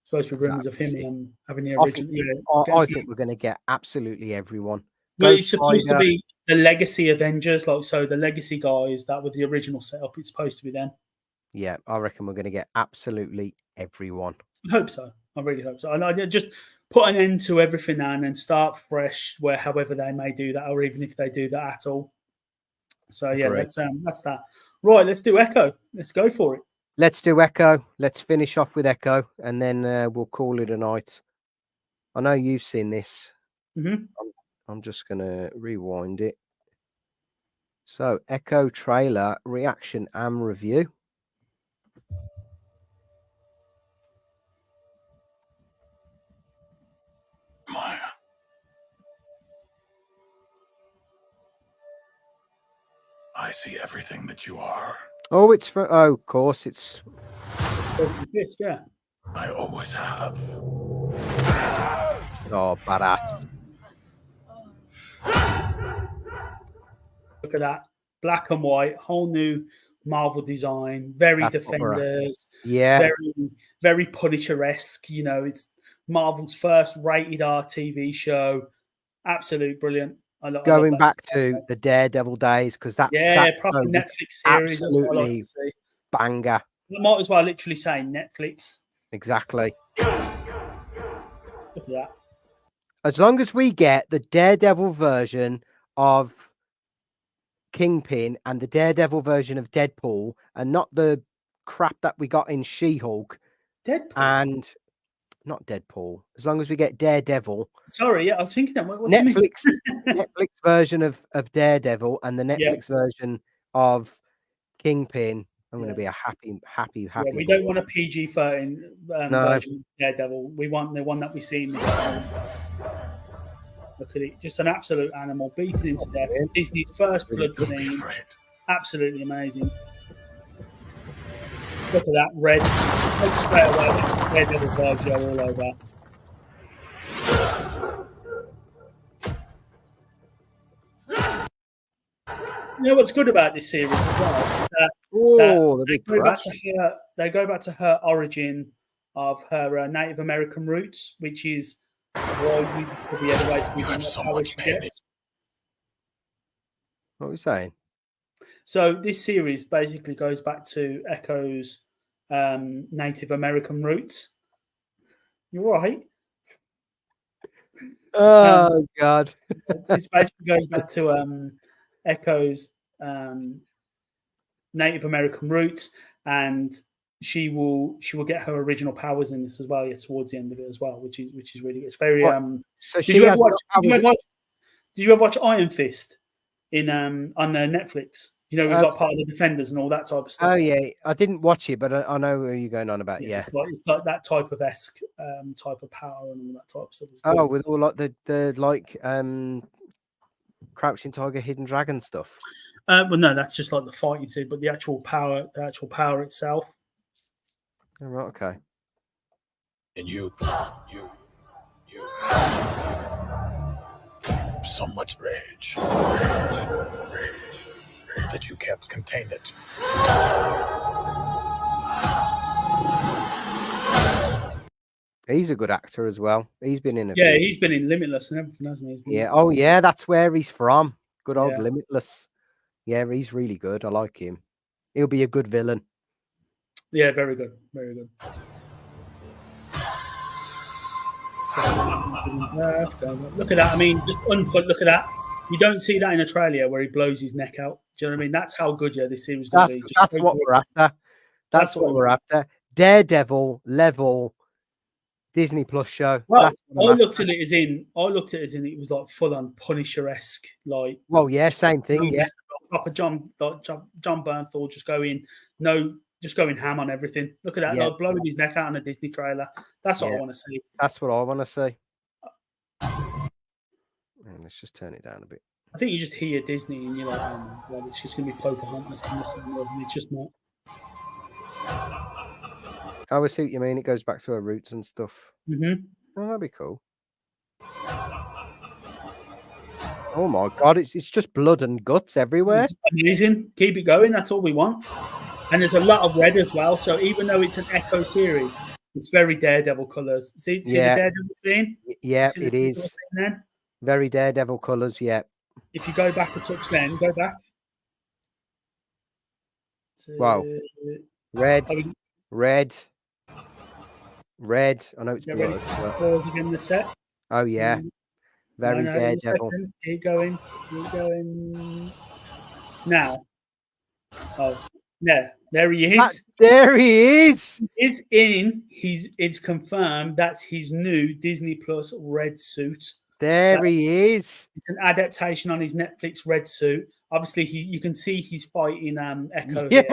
Supposed to be rumours of him having the original. I think we're going to get absolutely everyone. Well, it's supposed to be the Legacy Avengers, so the Legacy guys that were the original setup. It's supposed to be them. Yeah, I reckon we're going to get absolutely everyone. I hope so. I really hope so. And I just put an end to everything now and then start fresh, however they may do that, or even if they do that at all. So yeah, that's that. Right, let's do Echo. Let's go for it. Let's do Echo. Let's finish off with Echo, and then we'll call it a night. I know you've seen this. Mm-hmm. I'm just going to rewind it. So, Echo trailer, reaction and review. Maya. I see everything that you are. Oh, of course, it's... Yeah. I always have. Oh, badass. Look at that. Black and white, whole new Marvel design, very Defenders. Yeah. Very, very Punisher-esque. It's Marvel's first rated R TV show. Absolute brilliant. Going back to the Daredevil days, because that proper Netflix series, absolutely banger. I might as well literally say Netflix. Exactly. Look at that. As long as we get the Daredevil version of Kingpin and the Daredevil version of Deadpool, and not the crap that we got in She-Hulk, and not Deadpool. As long as we get Daredevil. Sorry, yeah, I was thinking that. What Netflix, Netflix version of Daredevil and the Netflix version of Kingpin. I'm going to be a happy. Yeah, we don't want a PG-13 version of Daredevil. We want the one that we see in the Look at it, just an absolute animal, beaten him to death. Disney's first blood scene. Absolutely amazing. Look at that red. Straight away, Daredevil Virgil all over. You know what's good about this series as well? They go back to her origin of her Native American roots, which is Why you probably had a way to You have what so power much she pain. gets. What are we saying? So this series basically goes back to Echo's Native American roots. You're right. Oh God. This basically goes back to Echo's Native American roots, and she will get her original powers in this as well. Yeah, towards the end of it as well, which is really good. It's very. What? So Did she you ever has watch? got powers. Did you ever watch Iron Fist in on Netflix? You know, it was like part of the Defenders and all that type of stuff. Oh yeah, I didn't watch it, but I know who you're going on about. Yeah. It's like that type of type of power and all that type of stuff. Oh, with all like the Crouching Tiger, Hidden Dragon stuff. Well, no, that's just like the fighting scene, but the actual power itself. Oh, right, okay. And you. So much rage. That you can't contain it. He's a good actor as well. He's been in a Yeah, few. he's been in Limitless and everything, hasn't he? Yeah. Oh yeah, that's where he's from. Good old Yeah. Limitless. Yeah, he's really good. I like him. He'll be a good villain. Yeah, very good. Very good. Look at that. I mean, just unput. Look at that. You don't see that in a trailer where he blows his neck out. Do you know what I mean? That's how good this series is going to be. That's what we're after. That's what we're after. Daredevil level Disney Plus show. Well, that's I looked at it as in it was like full on Punisher-esque, like. Well, yeah, same thing. Yeah, proper John Bernthal just going ham on everything. Look at that, like blowing his neck out on a Disney trailer. That's what I want to see. That's what I want to see. And let's just turn it down a bit. I think you just hear Disney and you're like, well, it's just going to be Pocahontas and this and that, and it's just not. I see what you mean. It goes back to her roots and stuff. Mm-hmm. Oh, that'd be cool. Oh my God, it's just blood and guts everywhere. It's amazing. Keep it going. That's all we want. And there's a lot of red as well. So even though it's an Echo series, it's very Daredevil colors. See the Daredevil thing? Yeah, it is. Very Daredevil colors. Yeah. If you go back a touch, then go back. Wow. Red. I know it's blood. Pause again the set. Oh yeah. Very Daredevil. Keep going. Now. Oh, no. There he is. There he is. It's confirmed that's his new Disney Plus red suit. He is. It's an adaptation on his Netflix red suit. Obviously, you can see he's fighting Echo here.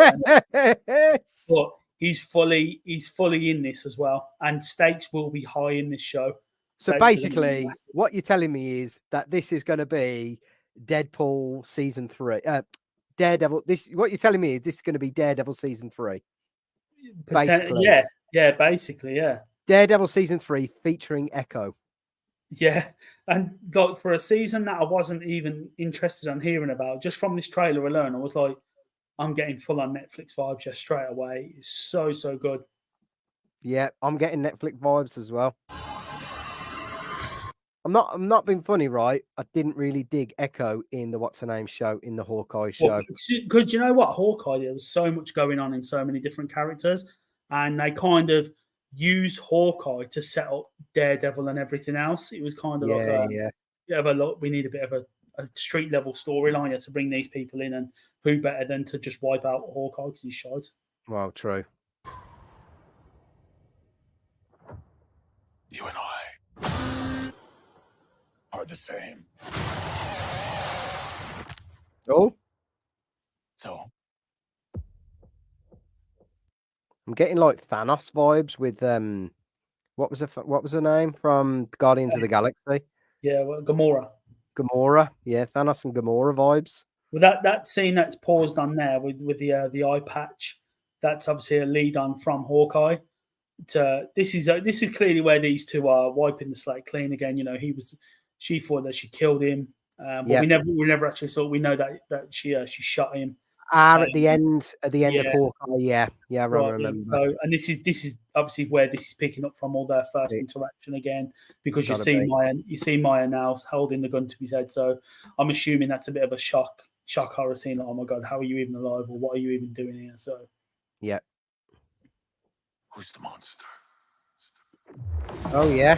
But he's fully in this as well. And stakes will be high in this show. So basically, what you're telling me is that this is going to be Deadpool season 3. Daredevil. What you're telling me is this is going to be Daredevil season 3. Basically. Yeah, basically, yeah. Daredevil season 3 featuring Echo. Yeah, and like for a season that I wasn't even interested in hearing about, just from this trailer alone, I was like, I'm getting full on Netflix vibes just straight away. It's so good. Yeah, I'm getting Netflix vibes as well. I'm not being funny, right? I didn't really dig Echo in the What's Her Name show, in the Hawkeye show. Because you know what, Hawkeye, there was so much going on in so many different characters, and they kind of used Hawkeye to set up Daredevil and everything else. It was kind of we need a bit of a street level storyline to bring these people in, and who better than to just wipe out Hawkeye because he's shite. Well, true. You and I are the same. Oh. So I'm getting like Thanos vibes with what was her name from Guardians of the Galaxy? Yeah, well, Gamora. Yeah, Thanos and Gamora vibes. Well, that scene that's paused on there with the eye patch, that's obviously a lead on from Hawkeye. This is clearly where these two are wiping the slate clean again. You know, she thought that she killed him, but we never actually saw. We know that she shot him. at the end of yeah. Hawkeye. Yeah, I Right, remember. so, and this is obviously where this is picking up from, all their first interaction again, because you Gotta see be. Maya now holding the gun to his head. So I'm assuming that's a bit of a shock horror scene. Like, oh my god, how are you even alive, or what are you even doing here? So Yeah. Who's the monster? Oh yeah.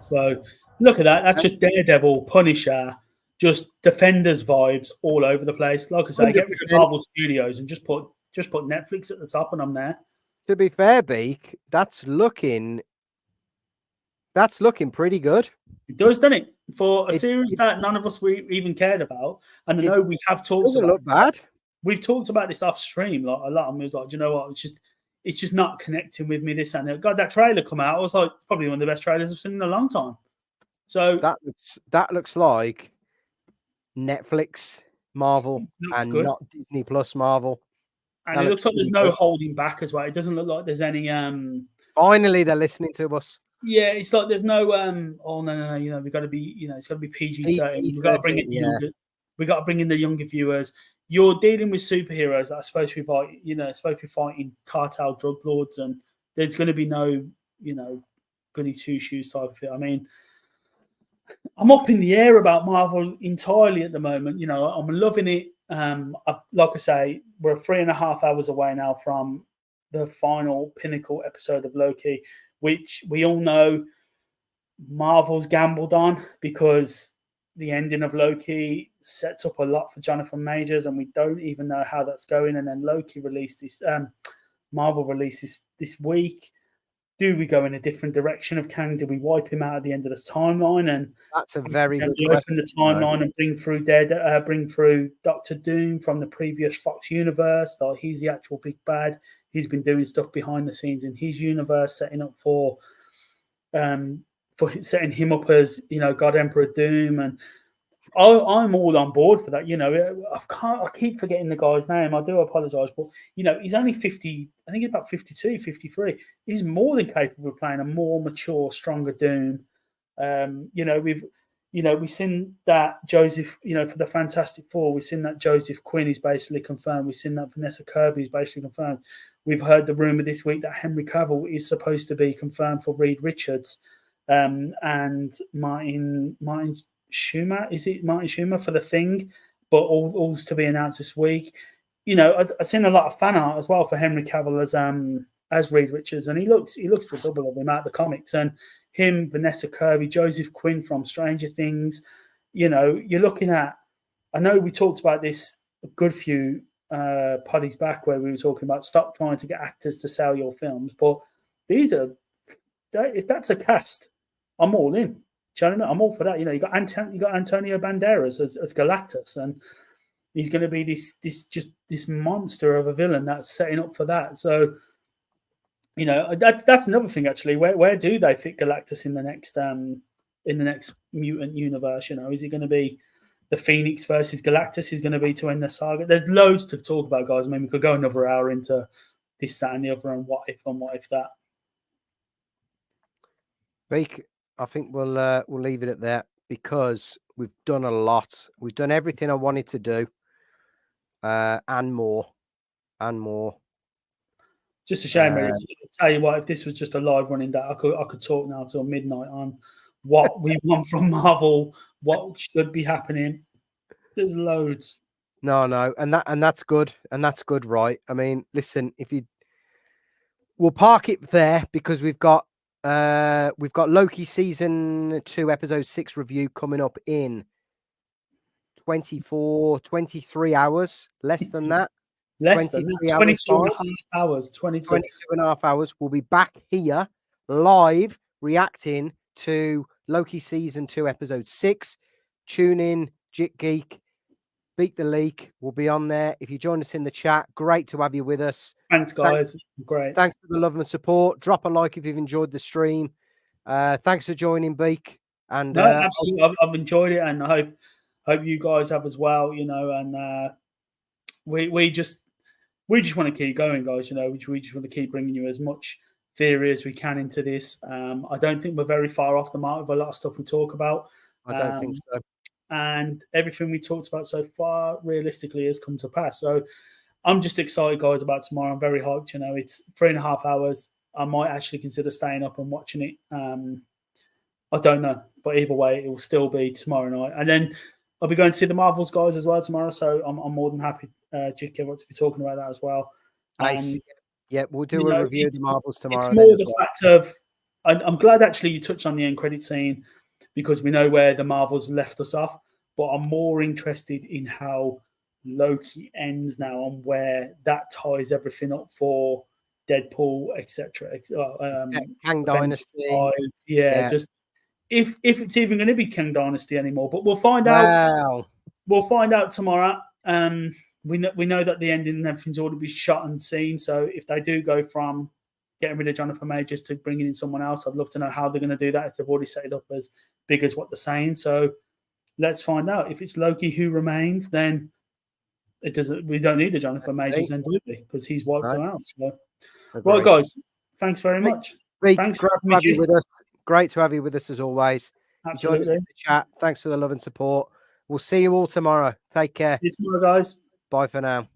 So look at that. That's just Daredevil, Punisher, just Defenders vibes all over the place. Like I say, get rid of 100%. Marvel Studios and just put Netflix at the top, and I'm there. To be fair, Beak, that's looking pretty good. It does, doesn't it? For a It, series it, that none of us we even cared about, and I it know we have talked doesn't about. look bad. We've talked about this off stream, like a lot. And we was like, do you know what? It's just not connecting with me. This and that. God, that trailer come out. I was like, probably one of the best trailers I've seen in a long time. So That looks like Netflix Marvel looks and good. not Disney Plus Marvel. And it looks like there's no holding back as well. It doesn't look like there's any Finally, they're listening to us. Yeah, it's like there's no oh no, you know, we gotta be, you know, it's gotta be PG-13. We've got to bring in the younger, we got to bring in the younger viewers. You're dealing with superheroes that are supposed to be fighting, you know, supposed to be fighting cartel drug lords, and there's gonna be no, you know, goody two shoes type of thing. I mean, I'm up in the air about Marvel entirely at the moment. You know, I'm loving it. Like I say, we're 3.5 hours away now from the final pinnacle episode of Loki, which we all know Marvel's gambled on, because the ending of Loki sets up a lot for Jonathan Majors, and we don't even know how that's going. And then Loki released this, Marvel releases this week. Do we go in a different direction of Kang? Do we wipe him out at the end of the timeline? And that's a very good question. Open the timeline and bring through Doctor Doom from the previous Fox universe. Like, he's the actual big bad. He's been doing stuff behind the scenes in his universe, setting up for setting him up as, you know, God Emperor Doom. And I'm all on board for that. You know, I keep forgetting the guy's name. I do apologize, but you know, he's only 50. I think he's about 52, 53. He's more than capable of playing a more mature, stronger Doom. You know, we've seen that Joseph, you know, for the Fantastic Four, we've seen that Joseph Quinn is basically confirmed. We've seen that Vanessa Kirby is basically confirmed. We've heard the rumor this week that Henry Cavill is supposed to be confirmed for Reed Richards, and Martin Schumer, is it Martin Schumer for The Thing? But all's to be announced this week. You know, I've seen a lot of fan art as well for Henry Cavill as Reed Richards, and he looks the double of him out of the comics. And him, Vanessa Kirby, Joseph Quinn from Stranger Things. You know, you're looking at. I know we talked about this a good few poddies back, where we were talking about stop trying to get actors to sell your films, but these are, if that's a cast, I'm all in. Do you know what I mean? I'm all for that. You know, you got Antonio Banderas as Galactus, and he's going to be this monster of a villain that's setting up for that. So, you know, that's another thing actually. Where do they fit Galactus in the next mutant universe? You know, is it going to be the Phoenix versus Galactus? Is going to be to end the saga? There's loads to talk about, guys. I mean, we could go another hour into this, that, and the other, and what if that. Beak, I think we'll leave it at that, because we've done a lot. We've done everything I wanted to do, and more. Just a shame, really. I'll tell you what, if this was just a live running day, I could talk now till midnight on what we want from Marvel, what should be happening. There's loads. No, and that's good, right? I mean, listen, we'll park it there, because we've got Loki season 2 episode 6 review coming up in 23 hours, less than that. Less than 22 hours. 22 and a half hours. We'll be back here live reacting to Loki season 2 episode 6. Tune in, Jit Geek, Beat the Leak. We'll be on there. If you join us in the chat, great to have you with us. Thanks, guys. Great. Thanks for the love and support. Drop a like if you've enjoyed the stream. Thanks for joining, Beak. And no, absolutely, I've enjoyed it, and I hope you guys have as well. You know, and we just want to keep going, guys. You know, we just want to keep bringing you as much theory as we can into this. I don't think we're very far off the mark with a lot of stuff we talk about. I don't think so. and everything we talked about so far realistically has come to pass. So I'm just excited, guys, about tomorrow. I'm very hyped. You know, it's 3.5 hours. I might actually consider staying up and watching it. I don't know, but either way, it will still be tomorrow night. And then I'll be going to see the Marvels guys as well tomorrow. So I'm more than happy, JGITW, to be talking about that as well. Nice. Yeah, we'll do a review of the Marvels tomorrow. It's more the fact of, I'm glad actually you touched on the end credit scene, because we know where the Marvels left us off. But I'm more interested in how Loki ends now and where that ties everything up for Deadpool, etc. Kang Dynasty. Just if it's even going to be Kang Dynasty anymore, but we'll find Wow. out. We'll find out tomorrow. We know that the ending and everything's already been shot and seen. So if they do go from getting rid of Jonathan Majors to bringing in someone else, I'd love to know how they're going to do that if they've already set it up as big as what they're saying. So let's find out. If it's Loki who remains, then it doesn't. We don't need the Jonathan Majors then, do we? Because he's wiped them out. So, right, guys. Thanks very much. Thanks great to have you with us. Great to have you with us as always. Absolutely. Join us in the chat. Thanks for the love and support. We'll see you all tomorrow. Take care. See you tomorrow, guys. Bye for now.